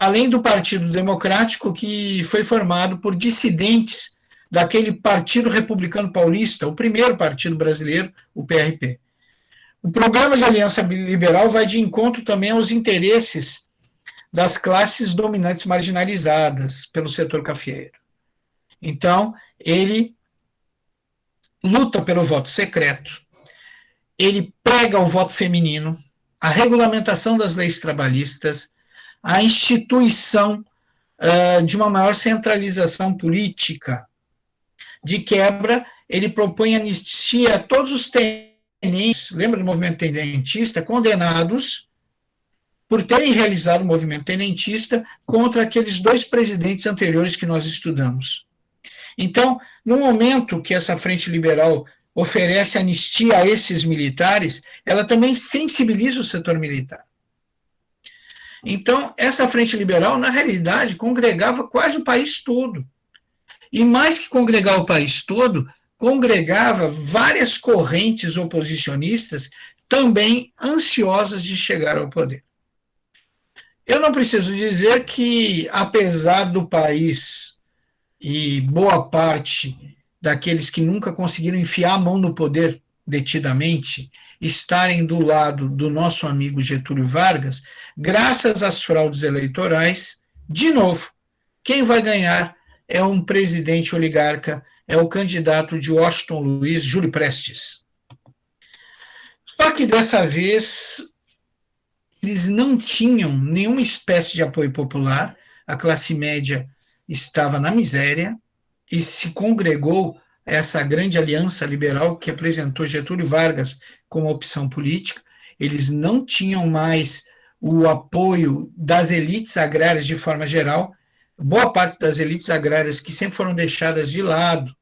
além do Partido Democrático, que foi formado por dissidentes daquele Partido Republicano Paulista, o primeiro partido brasileiro, o PRP. O programa de aliança liberal vai de encontro também aos interesses das classes dominantes marginalizadas pelo setor cafeeiro. Então, ele luta pelo voto secreto, ele prega o voto feminino, a regulamentação das leis trabalhistas, a instituição de uma maior centralização política. De quebra, ele propõe anistia a todos os tenentes, lembra do movimento tenentista, condenados por terem realizado o movimento tenentista contra aqueles dois presidentes anteriores que nós estudamos. Então, no momento que essa frente liberal oferece anistia a esses militares, ela também sensibiliza o setor militar. Então, essa frente liberal, na realidade, congregava quase o país todo. E mais que congregar o país todo, congregava várias correntes oposicionistas também ansiosas de chegar ao poder. Eu não preciso dizer que, apesar do país e boa parte daqueles que nunca conseguiram enfiar a mão no poder detidamente, estarem do lado do nosso amigo Getúlio Vargas, graças às fraudes eleitorais, de novo, quem vai ganhar é um presidente oligarca, é o candidato de Washington Luiz, Júlio Prestes. Só que dessa vez eles não tinham nenhuma espécie de apoio popular, a classe média estava na miséria, e se congregou essa grande aliança liberal que apresentou Getúlio Vargas como opção política. Eles não tinham mais o apoio das elites agrárias de forma geral, boa parte das elites agrárias que sempre foram deixadas de lado,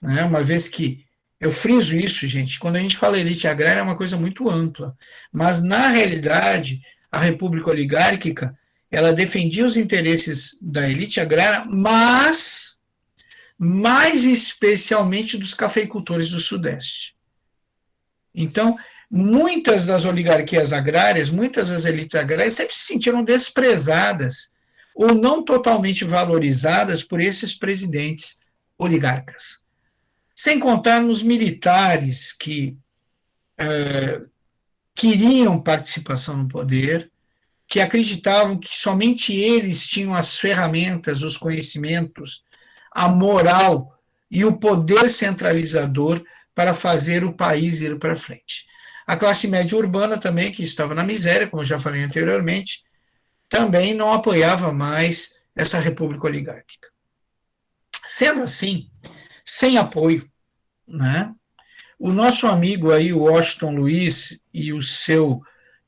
né? Uma vez que, eu friso isso, gente, quando a gente fala elite agrária é uma coisa muito ampla, mas na realidade a República Oligárquica, ela defendia os interesses da elite agrária, mas mais especialmente dos cafeicultores do Sudeste. Então, muitas das oligarquias agrárias, muitas das elites agrárias sempre se sentiram desprezadas ou não totalmente valorizadas por esses presidentes oligarcas. Sem contar nos militares que queriam participação no poder, que acreditavam que somente eles tinham as ferramentas, os conhecimentos, a moral e o poder centralizador para fazer o país ir para frente. A classe média urbana também, que estava na miséria, como eu já falei anteriormente, também não apoiava mais essa república oligárquica. Sendo assim, sem apoio, né, o nosso amigo aí, o Washington Luiz, e o seu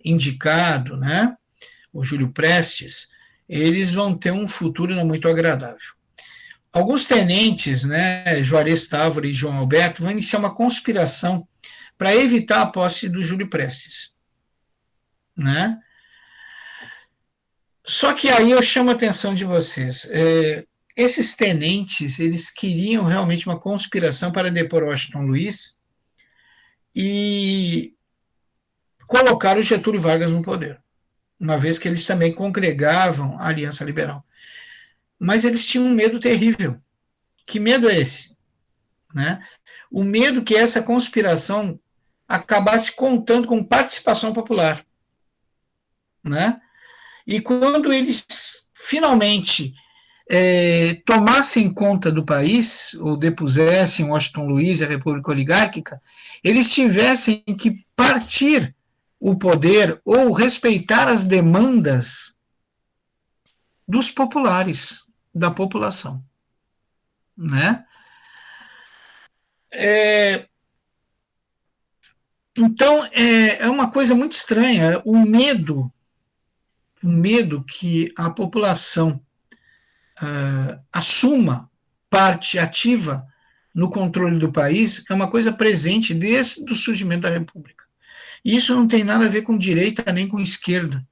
indicado, né, o Júlio Prestes, eles vão ter um futuro não muito agradável. Alguns tenentes, né, Juarez Távora e João Alberto, vão iniciar uma conspiração para evitar a posse do Júlio Prestes, né? Só que aí eu chamo a atenção de vocês. Esses tenentes, eles queriam realmente uma conspiração para depor Washington Luiz e colocar o Getúlio Vargas no poder, uma vez que eles também congregavam a Aliança Liberal. Mas eles tinham um medo terrível. Que medo é esse? Né? O medo que essa conspiração acabasse contando com participação popular. Né? E quando eles finalmente tomassem conta do país, ou depusessem Washington Luiz e a República Oligárquica, eles tivessem que partir o poder ou respeitar as demandas dos populares, da população. Né? Então, é uma coisa muito estranha, o medo que a população assuma parte ativa no controle do país é uma coisa presente desde o surgimento da República. E isso não tem nada a ver com direita nem com esquerda.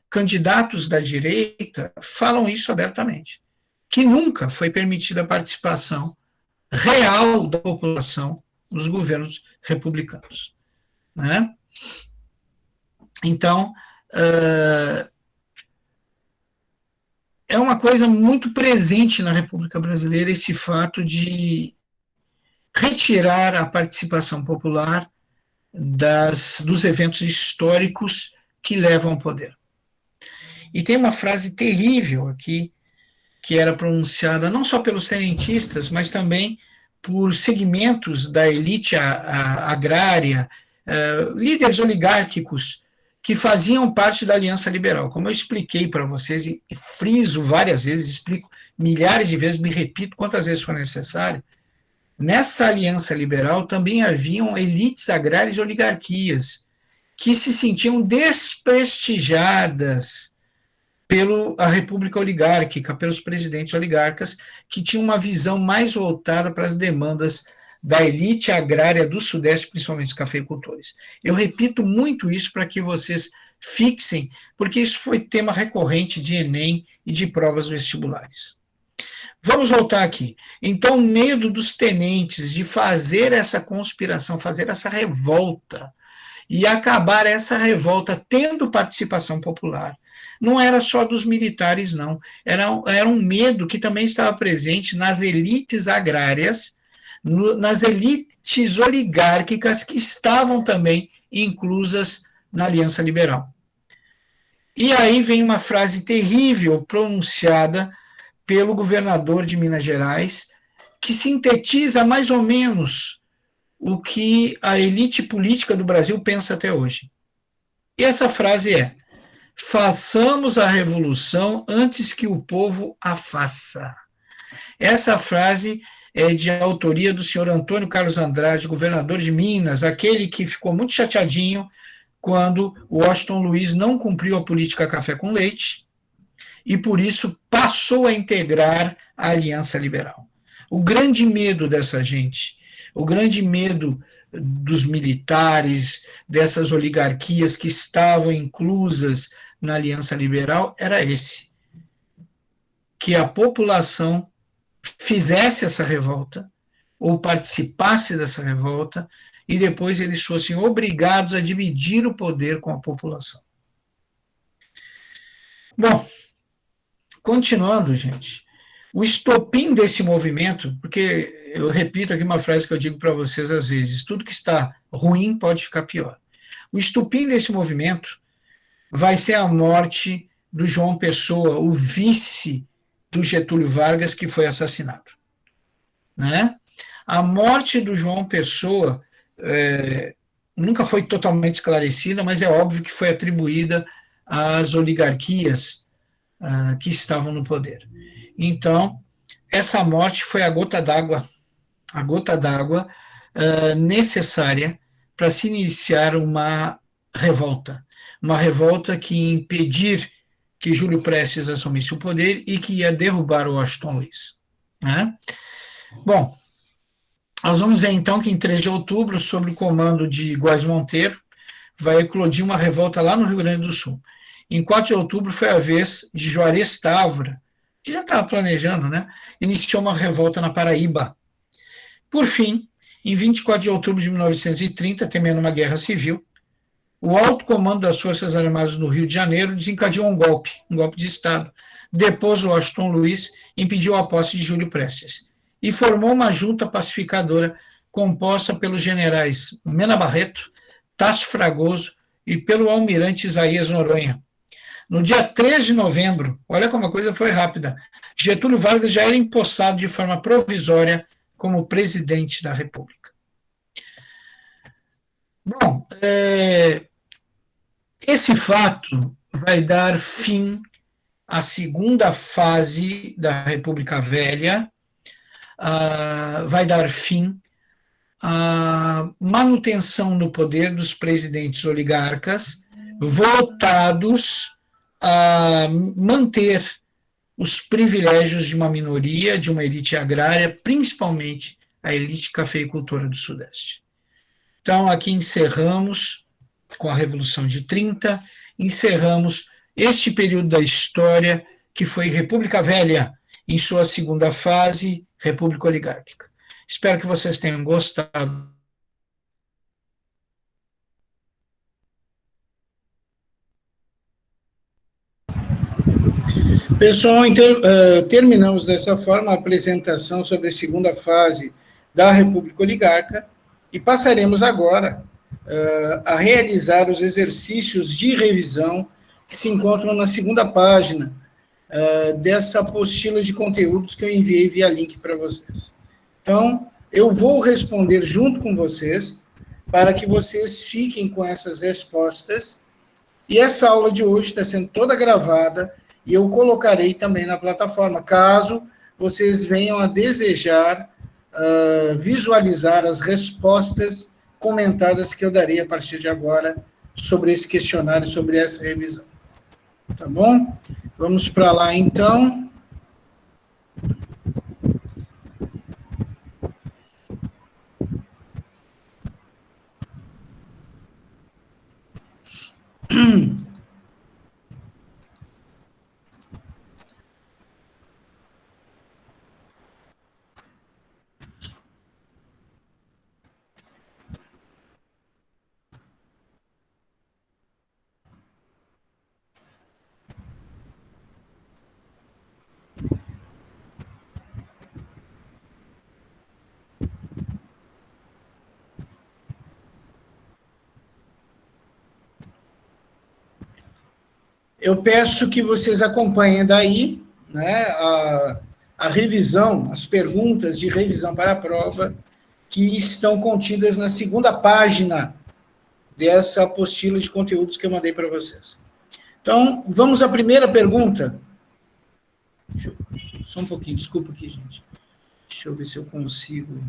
Candidatos da direita falam isso abertamente, que nunca foi permitida a participação real da população nos governos republicanos. Né? Então, é uma coisa muito presente na República Brasileira esse fato de retirar a participação popular dos eventos históricos que levam ao poder. E tem uma frase terrível aqui, que era pronunciada não só pelos tenentistas, mas também por segmentos da elite agrária, líderes oligárquicos que faziam parte da Aliança Liberal. Como eu expliquei para vocês, e friso várias vezes, explico milhares de vezes, me repito quantas vezes for necessário, nessa Aliança Liberal também haviam elites agrárias e oligarquias que se sentiam desprestigiadas pela República Oligárquica, pelos presidentes oligarcas, que tinham uma visão mais voltada para as demandas da elite agrária do Sudeste, principalmente os cafeicultores. Eu repito muito isso para que vocês fixem, porque isso foi tema recorrente de Enem e de provas vestibulares. Vamos voltar aqui. Então, o medo dos tenentes de fazer essa conspiração, fazer essa revolta, e acabar essa revolta tendo participação popular, não era só dos militares, não. Era um medo que também estava presente nas elites agrárias, nas elites oligárquicas que estavam também inclusas na Aliança Liberal. E aí vem uma frase terrível pronunciada pelo governador de Minas Gerais, que sintetiza mais ou menos o que a elite política do Brasil pensa até hoje. E essa frase é: façamos a revolução antes que o povo a faça. Essa frase é de autoria do senhor Antônio Carlos Andrade, governador de Minas, aquele que ficou muito chateadinho quando o Washington Luiz não cumpriu a política café com leite e, por isso, passou a integrar a Aliança Liberal. O grande medo dessa gente, o grande medo dos militares, dessas oligarquias que estavam inclusas na Aliança Liberal, era esse: que a população fizesse essa revolta, ou participasse dessa revolta, e depois eles fossem obrigados a dividir o poder com a população. Bom, continuando, gente, o estopim desse movimento, porque eu repito aqui uma frase que eu digo para vocês às vezes: tudo que está ruim pode ficar pior. O estopim desse movimento vai ser a morte do João Pessoa, o vice do Getúlio Vargas, que foi assassinado. Né? A morte do João Pessoa nunca foi totalmente esclarecida, mas é óbvio que foi atribuída às oligarquias que estavam no poder. Então, essa morte foi a gota d'água necessária para se iniciar uma revolta que ia impedir que Júlio Prestes assumisse o poder e que ia derrubar o Washington Luiz. Né? Bom, nós vamos ver então que em 3 de outubro, sob o comando de Góes Monteiro, vai eclodir uma revolta lá no Rio Grande do Sul. Em 4 de outubro foi a vez de Juarez Távora, que já estava planejando, né? Iniciou uma revolta na Paraíba. Por fim, em 24 de outubro de 1930, temendo uma guerra civil, o alto comando das Forças Armadas do Rio de Janeiro desencadeou um golpe de Estado, depôs o Washington Luiz e impediu a posse de Júlio Prestes, e formou uma junta pacificadora composta pelos generais Mena Barreto, Tasso Fragoso e pelo almirante Isaías Noronha. No dia 3 de novembro, olha como a coisa foi rápida, Getúlio Vargas já era empossado de forma provisória como presidente da República. Bom, esse fato vai dar fim à segunda fase da República Velha, vai dar fim à manutenção no poder dos presidentes oligarcas, voltados a manter os privilégios de uma minoria, de uma elite agrária, principalmente a elite cafeicultora do Sudeste. Então, aqui encerramos com a Revolução de 30, encerramos este período da história que foi República Velha, em sua segunda fase, República Oligárquica. Espero que vocês tenham gostado. Pessoal, terminamos dessa forma a apresentação sobre a segunda fase da República Oligarca e passaremos agora a realizar os exercícios de revisão que se encontram na segunda página dessa apostila de conteúdos que eu enviei via link para vocês. Então, eu vou responder junto com vocês para que vocês fiquem com essas respostas. E essa aula de hoje está sendo toda gravada e eu colocarei também na plataforma, caso vocês venham a desejar visualizar as respostas comentadas que eu darei a partir de agora sobre esse questionário, sobre essa revisão. Tá bom? Vamos para lá, então. Eu peço que vocês acompanhem daí, né, a revisão, as perguntas de revisão para a prova, que estão contidas na segunda página dessa apostila de conteúdos que eu mandei para vocês. Então, vamos à primeira pergunta. Só um pouquinho, desculpa aqui, gente. Deixa eu ver se eu consigo.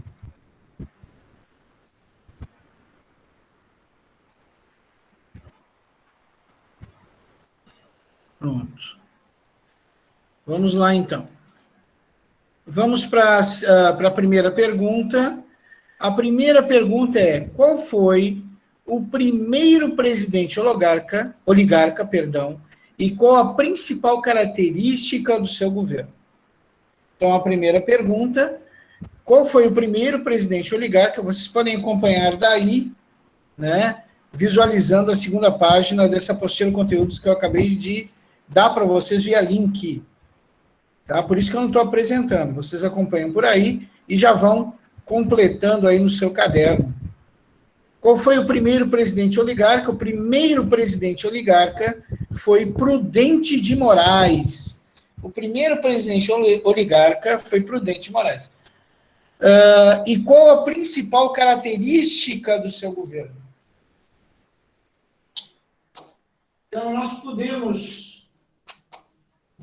Pronto. Vamos lá, então. Vamos para a primeira pergunta. A primeira pergunta é: qual foi o primeiro presidente oligarca, e qual a principal característica do seu governo? Então, a primeira pergunta: qual foi o primeiro presidente oligarca? Vocês podem acompanhar daí, né, visualizando a segunda página dessa apostila de conteúdos que eu acabei de dar para vocês via link. Tá? Por isso que eu não estou apresentando. Vocês acompanham por aí e já vão completando aí no seu caderno. Qual foi o primeiro presidente oligarca? O primeiro presidente oligarca foi Prudente de Moraes. O primeiro presidente oligarca foi Prudente de Moraes. E qual a principal característica do seu governo? Então, nós podemos...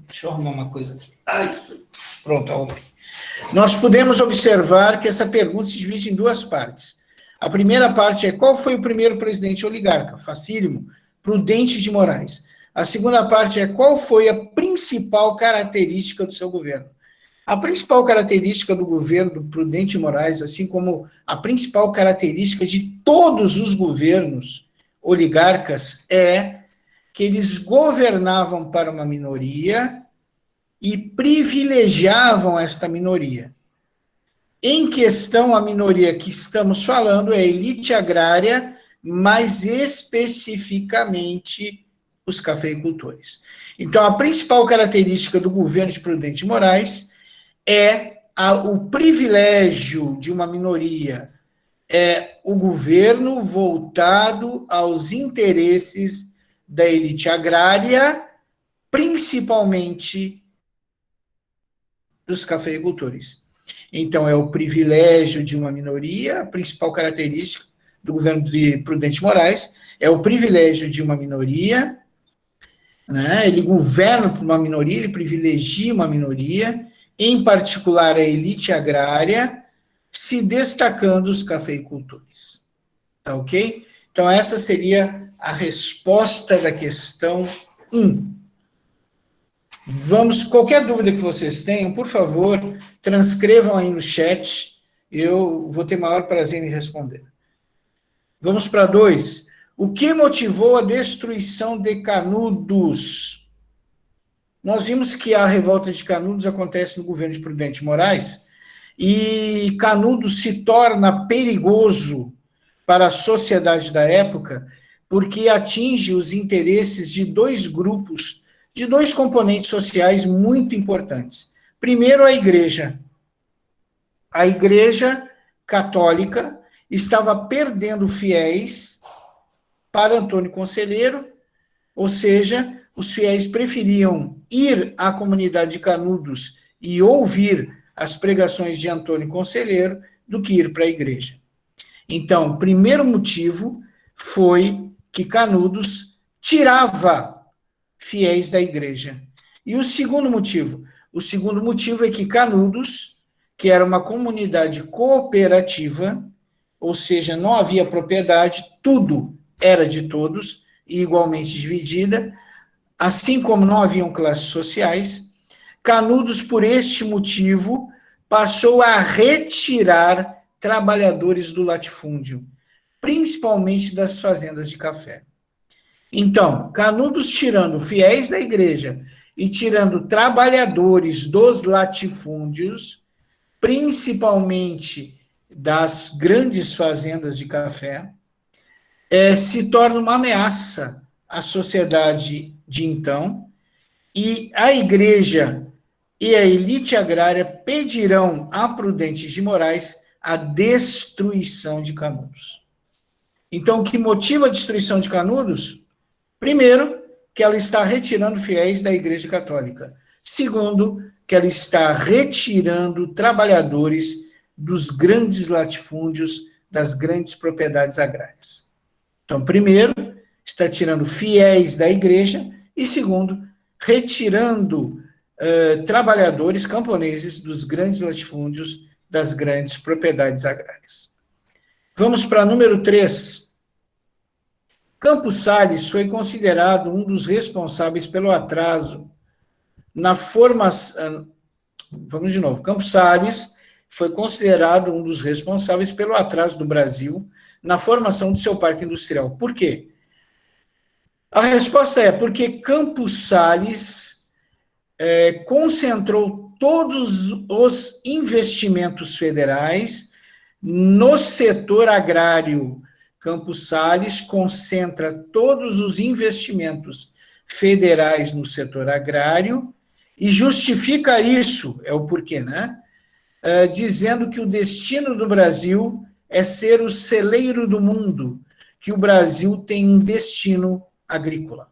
Deixa eu arrumar uma coisa aqui. Ai, pronto, arrumei. nós podemos observar que essa pergunta se divide em duas partes. A primeira parte é qual foi o primeiro presidente oligarca? Facílimo, Prudente de Moraes. A segunda parte é qual foi a principal característica do seu governo? A principal característica do governo do Prudente de Moraes, assim como a principal característica de todos os governos oligarcas, é que eles governavam para uma minoria e privilegiavam esta minoria. Em questão, a minoria que estamos falando é a elite agrária, mais especificamente os cafeicultores. Então, a principal característica do governo de Prudente de Moraes é o privilégio de uma minoria, é o governo voltado aos interesses da elite agrária, principalmente dos cafeicultores. Então, é o privilégio de uma minoria, a principal característica do governo de Prudente de Moraes é o privilégio de uma minoria, né? Ele governa por uma minoria, ele privilegia uma minoria, em particular a elite agrária, se destacando os cafeicultores. Tá ok? Então, essa seria a resposta da questão 1. Vamos, qualquer dúvida que vocês tenham, por favor, transcrevam aí no chat, eu vou ter maior prazer em responder. Vamos para 2. O que motivou a destruição de Canudos? Nós vimos que a revolta de Canudos acontece no governo de Prudente de Moraes, e Canudos se torna perigoso para a sociedade da época, porque atinge os interesses de dois grupos, de dois componentes sociais muito importantes. Primeiro, a Igreja. A Igreja Católica estava perdendo fiéis para Antônio Conselheiro, ou seja, os fiéis preferiam ir à comunidade de Canudos e ouvir as pregações de Antônio Conselheiro do que ir para a igreja. Então, o primeiro motivo foi que Canudos tirava fiéis da igreja. E o segundo motivo? O segundo motivo é que Canudos, que era uma comunidade cooperativa, ou seja, não havia propriedade, tudo era de todos, e igualmente dividida, assim como não haviam classes sociais, Canudos, por este motivo, passou a retirar trabalhadores do latifúndio, principalmente das fazendas de café. Então, Canudos tirando fiéis da igreja e tirando trabalhadores dos latifúndios, principalmente das grandes fazendas de café, se torna uma ameaça à sociedade de então, e a igreja e a elite agrária pedirão a Prudente de Moraes a destruição de Canudos. Então, o que motiva a destruição de Canudos? Primeiro, que ela está retirando fiéis da Igreja Católica. Segundo, que ela está retirando trabalhadores dos grandes latifúndios, das grandes propriedades agrárias. Então, primeiro, está tirando fiéis da igreja, e segundo, retirando trabalhadores camponeses dos grandes latifúndios, das grandes propriedades agrárias. Vamos para número 3. Campos Salles foi considerado um dos responsáveis pelo atraso na formação... Vamos de novo. Campos Salles foi considerado um dos responsáveis pelo atraso do Brasil na formação do seu parque industrial. Por quê? A resposta é porque Campos Salles concentrou todos os investimentos federais no setor agrário. Campos Salles concentra todos os investimentos federais no setor agrário e justifica isso, é o porquê, né? Dizendo que o destino do Brasil é ser o celeiro do mundo, que o Brasil tem um destino agrícola.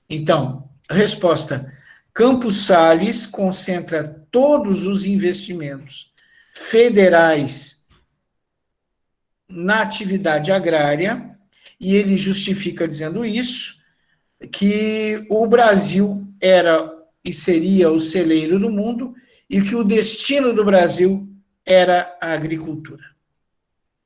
Então, resposta: Campos Salles concentra todos os investimentos federais na atividade agrária, e ele justifica dizendo isso, que o Brasil era e seria o celeiro do mundo, e que o destino do Brasil era a agricultura.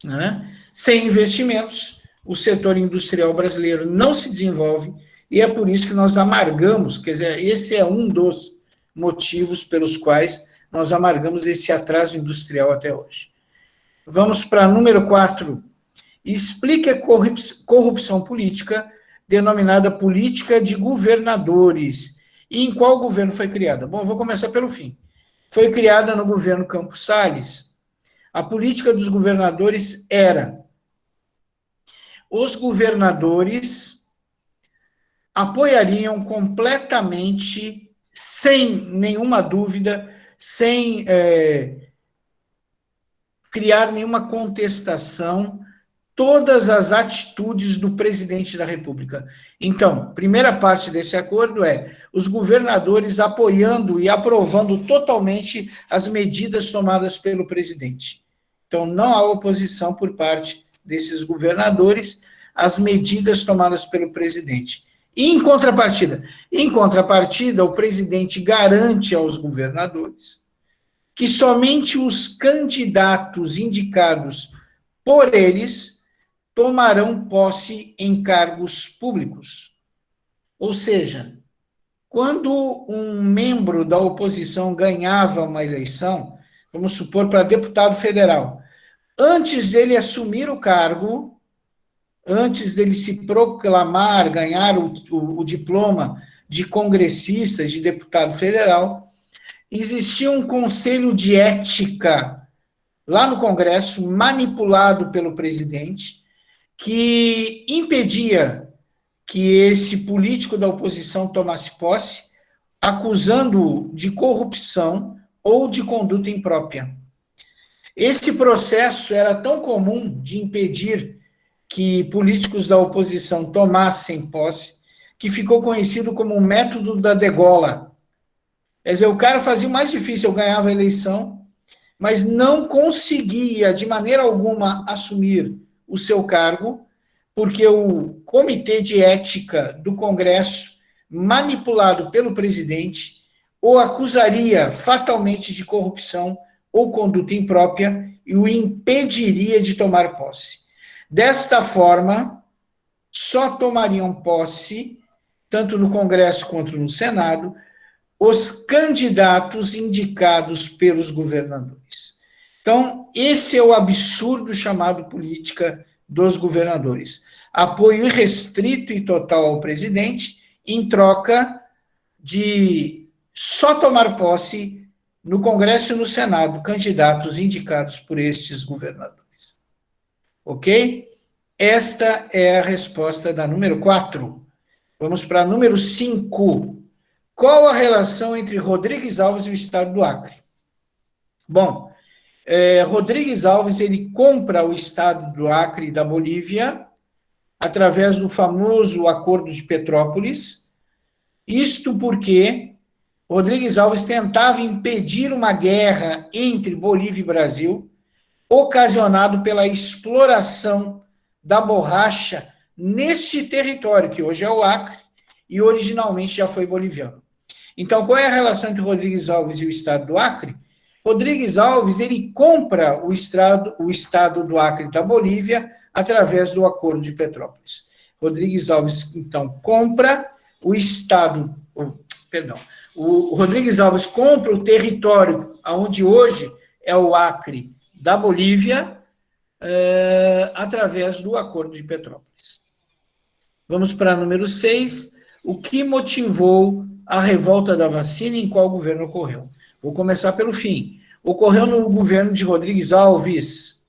Né? Sem investimentos, o setor industrial brasileiro não se desenvolve, e é por isso que nós amargamos, quer dizer, esse é um dos motivos pelos quais nós amargamos esse atraso industrial até hoje. Vamos para número 4. Explique a corrupção política, denominada política de governadores. E em qual governo foi criada? Bom, vou começar pelo fim. Foi criada no governo Campos Salles. A política dos governadores era: os governadores apoiariam completamente, sem nenhuma dúvida, sem criar nenhuma contestação, todas as atitudes do presidente da República. Então, primeira parte desse acordo é os governadores apoiando e aprovando totalmente as medidas tomadas pelo presidente. Então, não há oposição por parte desses governadores às medidas tomadas pelo presidente. E em contrapartida? Em contrapartida, o presidente garante aos governadores que somente os candidatos indicados por eles tomarão posse em cargos públicos. Ou seja, quando um membro da oposição ganhava uma eleição, vamos supor, para deputado federal, antes dele assumir o cargo, antes dele se proclamar, ganhar o diploma de congressista, de deputado federal, existia um conselho de ética lá no Congresso, manipulado pelo presidente, que impedia que esse político da oposição tomasse posse, acusando-o de corrupção ou de conduta imprópria. Esse processo era tão comum de impedir que políticos da oposição tomassem posse, que ficou conhecido como o método da degola. Quer dizer, o cara fazia o mais difícil, eu ganhava a eleição, mas não conseguia, de maneira alguma, assumir o seu cargo, porque o Comitê de Ética do Congresso, manipulado pelo presidente, o acusaria fatalmente de corrupção ou conduta imprópria e o impediria de tomar posse. Desta forma, só tomariam posse, tanto no Congresso quanto no Senado, os candidatos indicados pelos governadores. Então, esse é o absurdo chamado política dos governadores. Apoio irrestrito e total ao presidente, em troca de só tomar posse no Congresso e no Senado candidatos indicados por estes governadores. Ok? Esta é a resposta da número 4. Vamos para a número 5. Qual a relação entre Rodrigues Alves e o Estado do Acre? Bom, Rodrigues Alves, ele compra o Estado do Acre e da Bolívia através do famoso Acordo de Petrópolis, isto porque Rodrigues Alves tentava impedir uma guerra entre Bolívia e Brasil, ocasionado pela exploração da borracha neste território, que hoje é o Acre, e originalmente já foi boliviano. Então, qual é a relação entre Rodrigues Alves e o Estado do Acre? Rodrigues Alves, ele compra o Estado do Acre da Bolívia através do Acordo de Petrópolis. Rodrigues Alves, então, compra o Estado, o Rodrigues Alves compra o território onde hoje é o Acre da Bolívia, através do Acordo de Petrópolis. Vamos para número 6. O que motivou a revolta da vacina e em qual governo ocorreu? Vou começar pelo fim. Ocorreu no governo de Rodrigues Alves.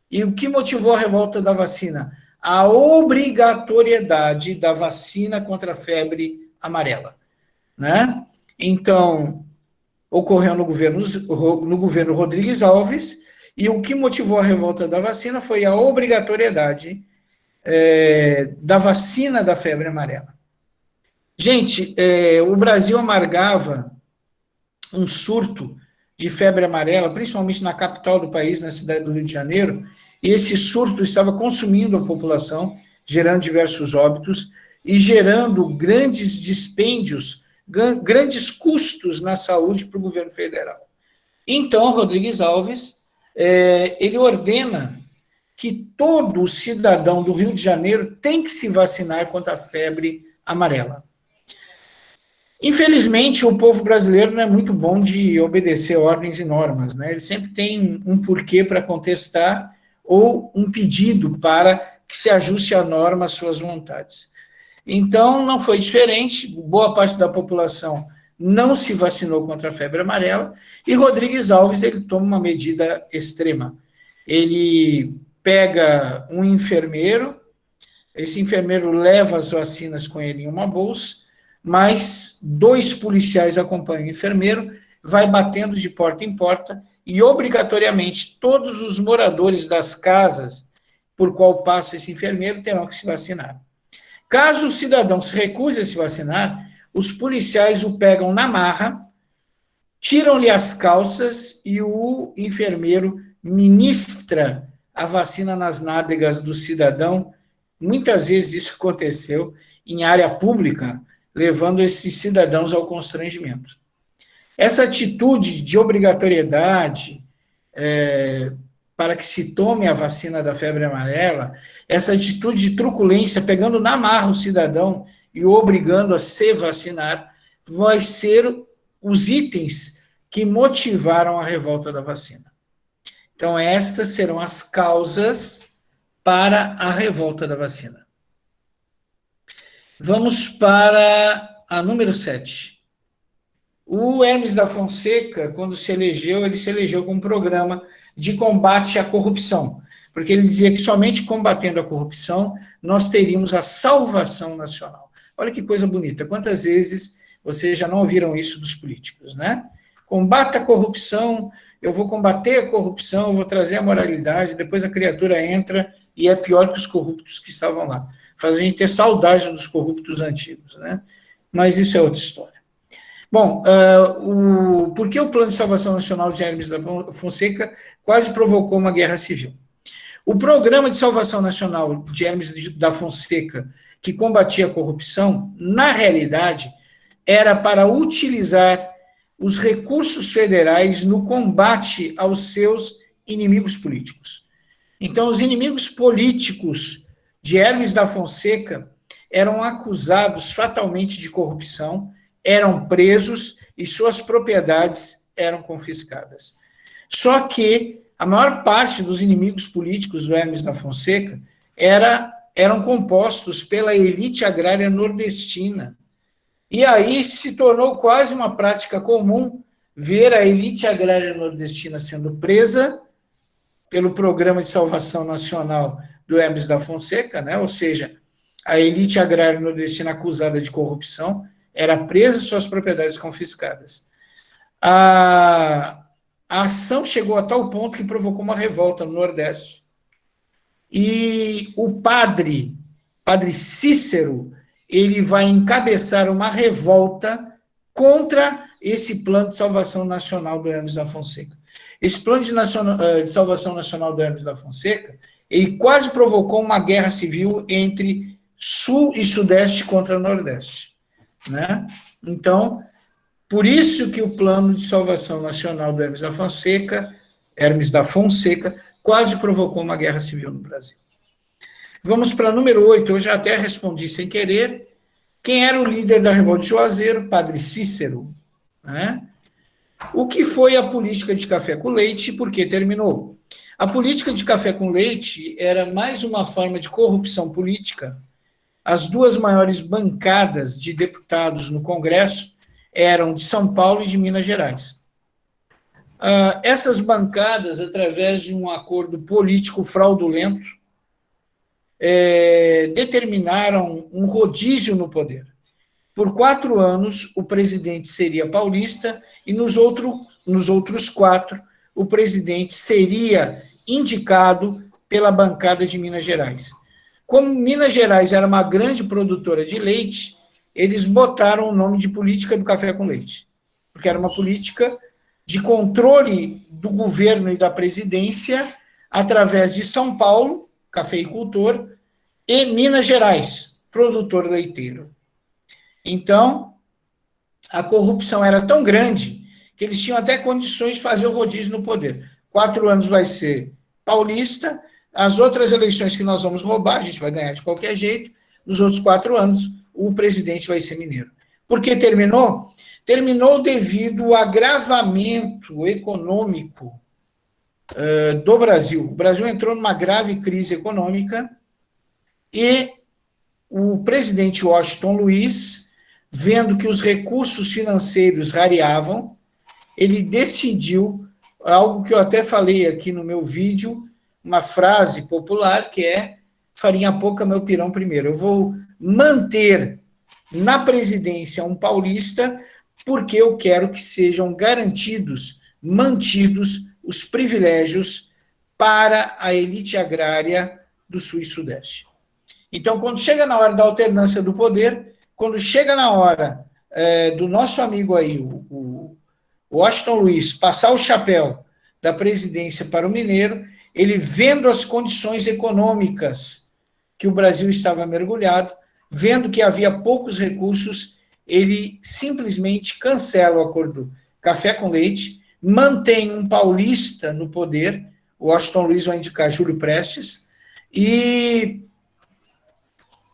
E o que motivou a revolta da vacina? A obrigatoriedade da vacina contra a febre amarela. Né? Então, ocorreu no governo Rodrigues Alves, e o que motivou a revolta da vacina foi a obrigatoriedade da vacina da febre amarela. Gente, o Brasil amargava um surto de febre amarela, principalmente na capital do país, na cidade do Rio de Janeiro, e esse surto estava consumindo a população, gerando diversos óbitos e gerando grandes dispêndios grandes custos na saúde para o governo federal. Então, Rodrigues Alves, ele ordena que todo cidadão do Rio de Janeiro tem que se vacinar contra a febre amarela. Infelizmente, o povo brasileiro não é muito bom de obedecer ordens e normas, né? Ele sempre tem um porquê para contestar ou um pedido para que se ajuste a norma às suas vontades. Então, não foi diferente, boa parte da população não se vacinou contra a febre amarela, e Rodrigues Alves, ele toma uma medida extrema. Ele pega um enfermeiro, esse enfermeiro leva as vacinas com ele em uma bolsa, mas 2 policiais acompanham o enfermeiro, vai batendo de porta em porta, e obrigatoriamente todos os moradores das casas por qual passa esse enfermeiro terão que se vacinar. Caso o cidadão se recuse a se vacinar, os policiais o pegam na marra, tiram-lhe as calças e o enfermeiro ministra a vacina nas nádegas do cidadão. Muitas vezes isso aconteceu em área pública, levando esses cidadãos ao constrangimento. Essa atitude de obrigatoriedade para que se tome a vacina da febre amarela, essa atitude de truculência, pegando na marra o cidadão e o obrigando a se vacinar, vai ser os itens que motivaram a revolta da vacina. Então, estas serão as causas para a revolta da vacina. Vamos para a número 7. O Hermes da Fonseca, quando se elegeu, ele se elegeu com um programa de combate à corrupção, porque ele dizia que somente combatendo a corrupção nós teríamos a salvação nacional. Olha que coisa bonita, quantas vezes vocês já não ouviram isso dos políticos, né? Combata a corrupção, eu vou combater a corrupção, eu vou trazer a moralidade, depois a criatura entra e é pior que os corruptos que estavam lá. Faz a gente ter saudade dos corruptos antigos, né? Mas isso é outra história. Bom, por que o Plano de Salvação Nacional de Hermes da Fonseca quase provocou uma guerra civil? O Programa de Salvação Nacional de Hermes da Fonseca, que combatia a corrupção, na realidade, era para utilizar os recursos federais no combate aos seus inimigos políticos. Então, os inimigos políticos de Hermes da Fonseca eram acusados fatalmente de corrupção, eram presos e suas propriedades eram confiscadas. Só que a maior parte dos inimigos políticos do Hermes da Fonseca eram compostos pela elite agrária nordestina. E aí se tornou quase uma prática comum ver a elite agrária nordestina sendo presa pelo Programa de Salvação Nacional do Hermes da Fonseca, né? Ou seja, a elite agrária nordestina acusada de corrupção era presa e suas propriedades confiscadas. A ação chegou a tal ponto que provocou uma revolta no Nordeste. E o padre Cícero, ele vai encabeçar uma revolta contra esse plano de salvação nacional do Hermes da Fonseca. Esse plano de salvação nacional do Hermes da Fonseca, ele quase provocou uma guerra civil entre Sul e Sudeste contra o Nordeste, né? Então, por isso que o plano de salvação nacional do Hermes da Fonseca, quase provocou uma guerra civil no Brasil. Vamos para número 8, eu já até respondi sem querer. Quem era o líder da revolta de Juazeiro? Padre Cícero, né? O que foi a política de café com leite e por que terminou? A política de café com leite era mais uma forma de corrupção política. As 2 maiores bancadas de deputados no Congresso eram de São Paulo e de Minas Gerais. Essas bancadas, através de um acordo político fraudulento, determinaram um rodízio no poder. Por 4 anos, o presidente seria paulista e nos outros 4, o presidente seria indicado pela bancada de Minas Gerais. Como Minas Gerais era uma grande produtora de leite, eles botaram o nome de política do café com leite, porque era uma política de controle do governo e da presidência através de São Paulo, cafeicultor, e Minas Gerais, produtor leiteiro. Então, a corrupção era tão grande que eles tinham até condições de fazer o rodízio no poder. 4 anos vai ser paulista, as outras eleições que nós vamos roubar, a gente vai ganhar de qualquer jeito, nos outros 4 anos o presidente vai ser mineiro. Por que terminou? Terminou devido ao agravamento econômico do Brasil. O Brasil entrou numa grave crise econômica e o presidente Washington Luiz, vendo que os recursos financeiros rareavam, ele decidiu, algo que eu até falei aqui no meu vídeo, uma frase popular que é: farinha pouca, meu pirão primeiro. Eu vou manter na presidência um paulista porque eu quero que sejam garantidos, mantidos os privilégios para a elite agrária do Sul e Sudeste. Então, quando chega na hora da alternância do poder, quando chega na hora do nosso amigo aí, o Washington Luiz, passar o chapéu da presidência para o mineiro, ele vendo as condições econômicas que o Brasil estava mergulhado, vendo que havia poucos recursos, ele simplesmente cancela o acordo café com leite, mantém um paulista no poder, o Washington Luiz vai indicar Júlio Prestes, e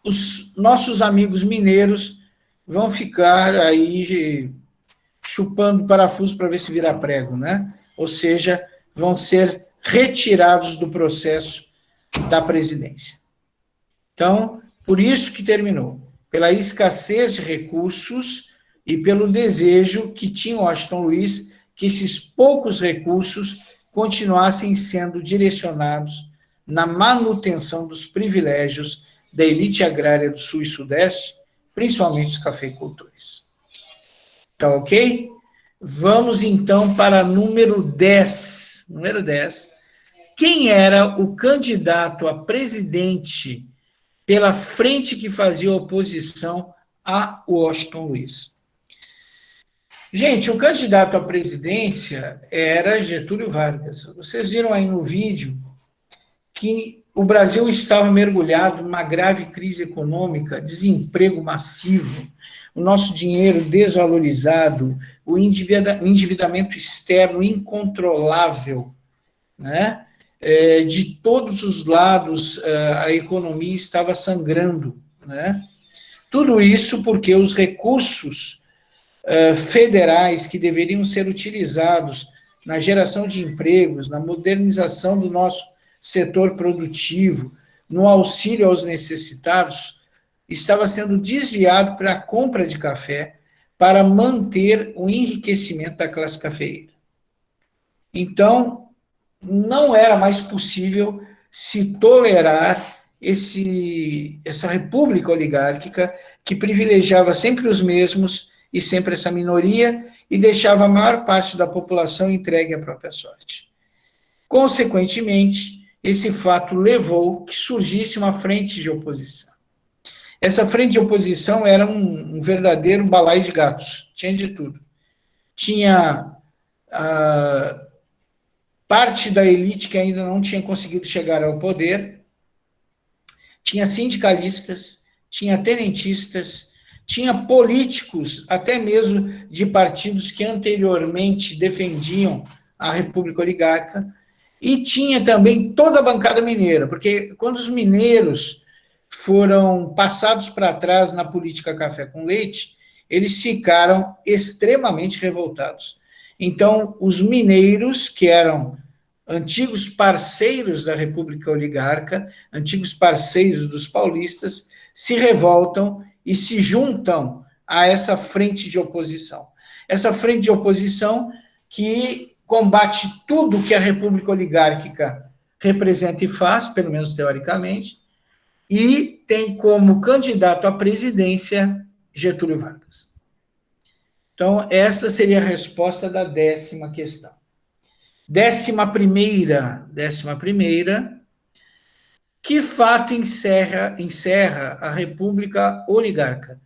os nossos amigos mineiros vão ficar aí chupando parafuso para ver se vira prego, né? Ou seja, vão ser retirados do processo da presidência. Então, por isso que terminou, pela escassez de recursos e pelo desejo que tinha Washington Luiz que esses poucos recursos continuassem sendo direcionados na manutenção dos privilégios da elite agrária do Sul e Sudeste, principalmente os cafeicultores. Tá ok? Vamos então para número 10. Número 10. Quem era o candidato a presidente pela frente que fazia oposição a Washington Luiz? Gente, o candidato à presidência era Getúlio Vargas. Vocês viram aí no vídeo que o Brasil estava mergulhado numa grave crise econômica, desemprego massivo, o nosso dinheiro desvalorizado, o endividamento externo incontrolável, né? De todos os lados a economia estava sangrando, né? Tudo isso porque os recursos federais que deveriam ser utilizados na geração de empregos, na modernização do nosso setor produtivo, no auxílio aos necessitados, estava sendo desviado para a compra de café para manter o enriquecimento da classe cafeeira. Então, não era mais possível se tolerar essa república oligárquica que privilegiava sempre os mesmos e sempre essa minoria e deixava a maior parte da população entregue à própria sorte. Consequentemente, esse fato levou que surgisse uma frente de oposição. Essa frente de oposição era um verdadeiro balaio de gatos, tinha de tudo. Tinha parte da elite que ainda não tinha conseguido chegar ao poder, tinha sindicalistas, tinha tenentistas, tinha políticos, até mesmo de partidos que anteriormente defendiam a República Oligárquica, e tinha também toda a bancada mineira, porque quando os mineiros foram passados para trás na política café com leite, eles ficaram extremamente revoltados. Então, os mineiros, que eram antigos parceiros da República Oligárquica, antigos parceiros dos paulistas, se revoltam e se juntam a essa frente de oposição. Essa frente de oposição que combate tudo que a República Oligárquica representa e faz, pelo menos teoricamente, e tem como candidato à presidência Getúlio Vargas. Então, esta seria a resposta da 10ª questão. 11ª, que fato encerra a República Oligárquica?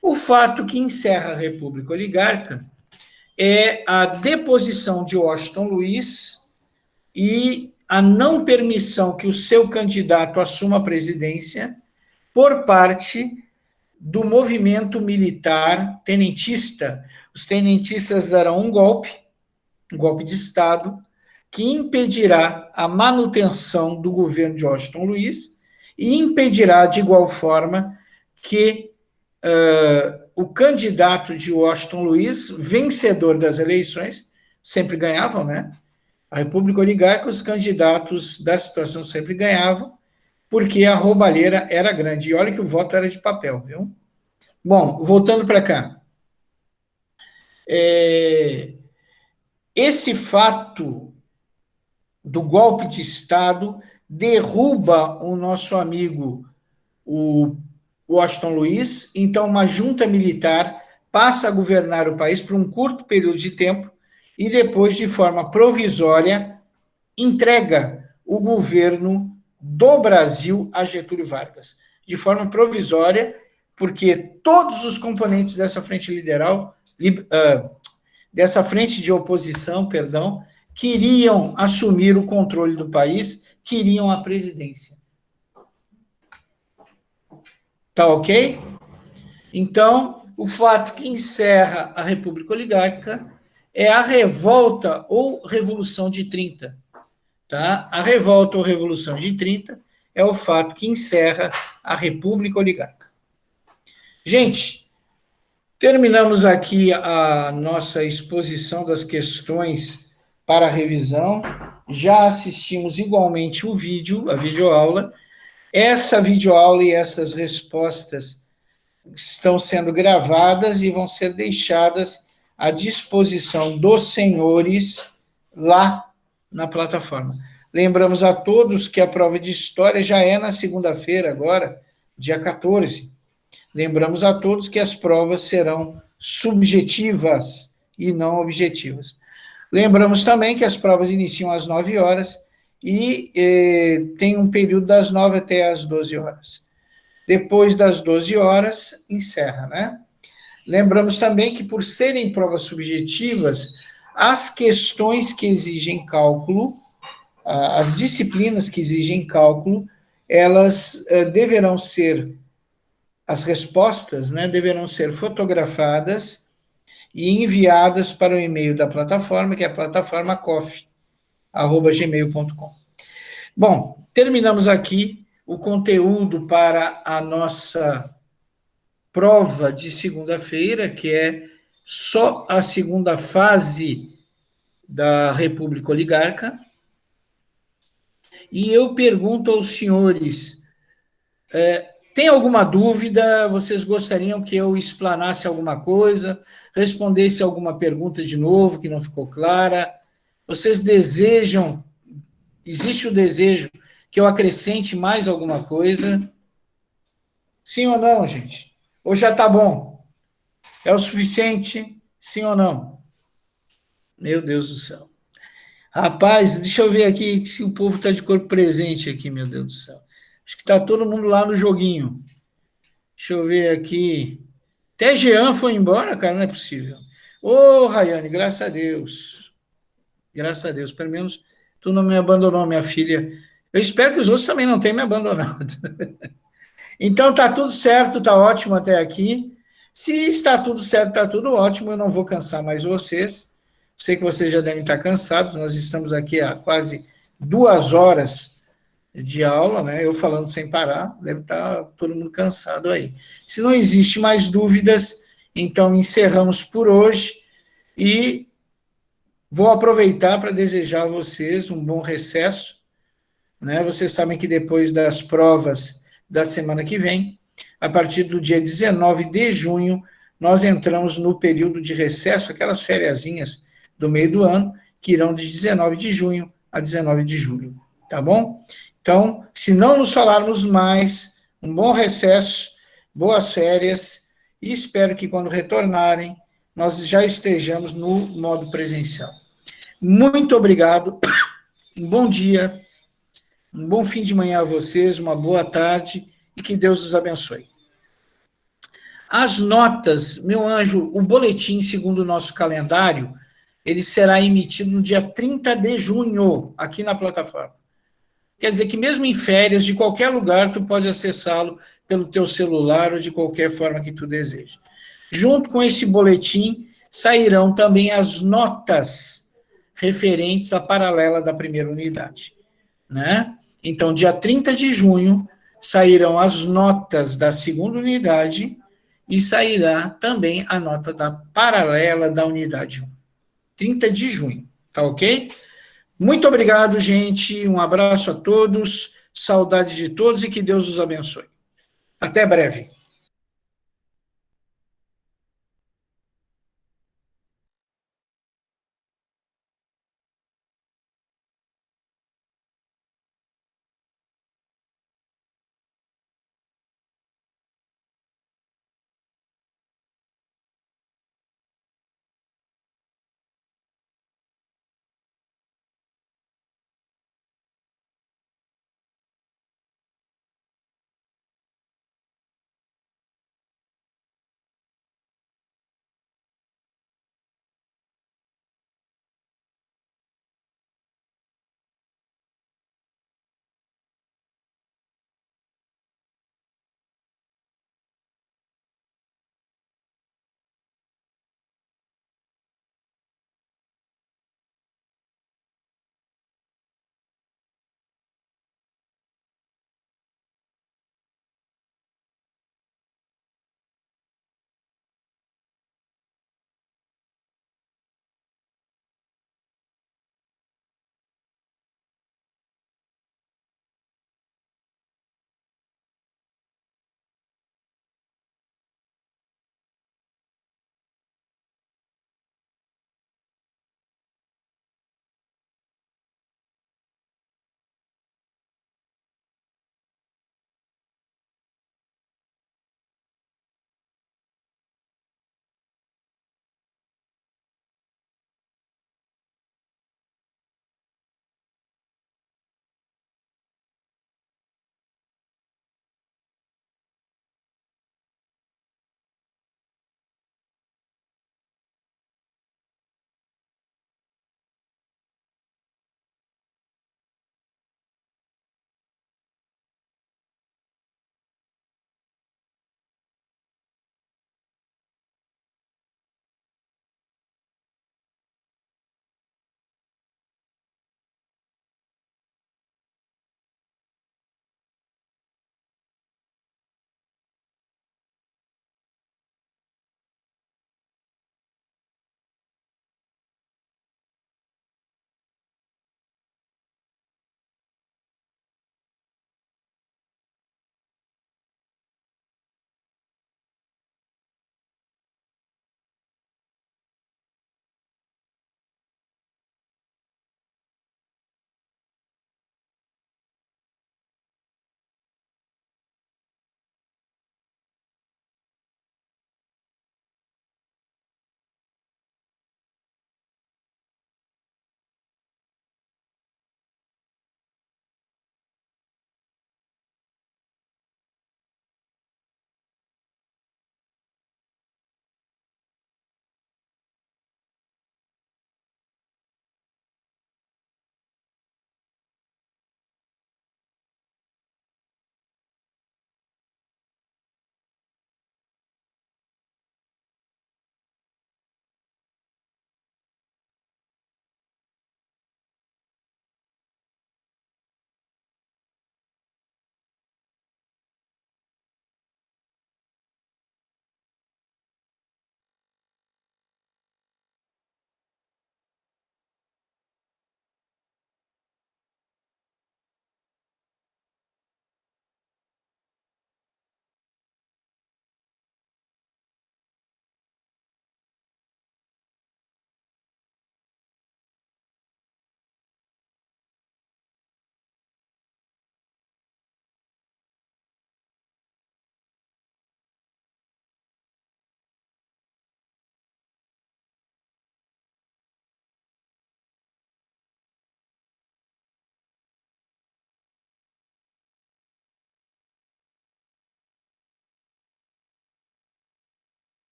O fato que encerra a República Oligárquica é a deposição de Washington Luiz e a não permissão que o seu candidato assuma a presidência por parte do movimento militar tenentista. Os tenentistas darão um golpe de Estado, que impedirá a manutenção do governo de Washington Luiz e impedirá, de igual forma, que o candidato de Washington Luiz, vencedor das eleições, sempre ganhavam, né? A República Oligárquica, os candidatos da situação sempre ganhavam, porque a roubalheira era grande. E olha que o voto era de papel, viu? Bom, voltando para cá. Esse fato do golpe de Estado derruba o nosso amigo, o Washington Luiz. Então, uma junta militar passa a governar o país por um curto período de tempo e depois, de forma provisória, entrega o governo do Brasil a Getúlio Vargas. De forma provisória, porque todos os componentes dessa frente dessa frente de oposição, queriam assumir o controle do país, queriam a presidência. Tá ok? Então, o fato que encerra a República Oligárquica é a revolta ou Revolução de 30. Tá? A revolta ou Revolução de 30 é o fato que encerra a República Oligárquica. Gente, terminamos aqui a nossa exposição das questões para a revisão. Já assistimos igualmente o vídeo, a videoaula. Essa videoaula e essas respostas estão sendo gravadas e vão ser deixadas à disposição dos senhores lá na plataforma. Lembramos a todos que a prova de história já é na segunda-feira agora, dia 14. Lembramos a todos que as provas serão subjetivas e não objetivas. Lembramos também que as provas iniciam às 9 horas e tem um período das 9 até às 12 horas. Depois das 12 horas, encerra, né? Lembramos também que, por serem provas subjetivas, as questões que exigem cálculo, as disciplinas que exigem cálculo, elas deverão ser, as respostas, né, deverão ser fotografadas e enviadas para o e-mail da plataforma, que é a plataforma cof@gmail.com. Bom, terminamos aqui o conteúdo para a nossa prova de segunda-feira, que é só a segunda fase da República Oligárquica. E eu pergunto aos senhores, tem alguma dúvida? Vocês gostariam que eu explanasse alguma coisa? Respondesse alguma pergunta de novo que não ficou clara? Vocês desejam, existe o desejo que eu acrescente mais alguma coisa? Sim ou não, gente? Ou já está bom? É o suficiente? Sim ou não? Meu Deus do céu. Rapaz, deixa eu ver aqui se o povo está de corpo presente aqui, meu Deus do céu. Acho que está todo mundo lá no joguinho. Deixa eu ver aqui. Até Jean foi embora, cara, não é possível. Ô, Rayane, graças a Deus. Graças a Deus. Pelo menos tu não me abandonou, minha filha. Eu espero que os outros também não tenham me abandonado. Então, tá tudo certo, tá ótimo até aqui. Se está tudo certo, está tudo ótimo, eu não vou cansar mais vocês. Sei que vocês já devem estar cansados, nós estamos aqui há quase 2 horas de aula, né? Eu falando sem parar, deve estar todo mundo cansado aí. Se não existe mais dúvidas, então encerramos por hoje e vou aproveitar para desejar a vocês um bom recesso, né? Vocês sabem que depois das provas da semana que vem, a partir do dia 19 de junho, nós entramos no período de recesso, aquelas fériasinhas do meio do ano, que irão de 19 de junho a 19 de julho, tá bom? Então, se não nos falarmos mais, um bom recesso, boas férias, e espero que quando retornarem, nós já estejamos no modo presencial. Muito obrigado, um bom dia, um bom fim de manhã a vocês, uma boa tarde, e que Deus os abençoe. As notas, meu anjo, o boletim, segundo o nosso calendário, ele será emitido no dia 30 de junho, aqui na plataforma. Quer dizer que mesmo em férias, de qualquer lugar, tu pode acessá-lo pelo teu celular ou de qualquer forma que tu deseje. Junto com esse boletim, sairão também as notas referentes à paralela da primeira unidade, né? Então, dia 30 de junho, sairão as notas da segunda unidade e sairá também a nota da paralela da unidade 1. 30 de junho, tá ok? Muito obrigado, gente. Um abraço a todos, saudade de todos e que Deus os abençoe. Até breve.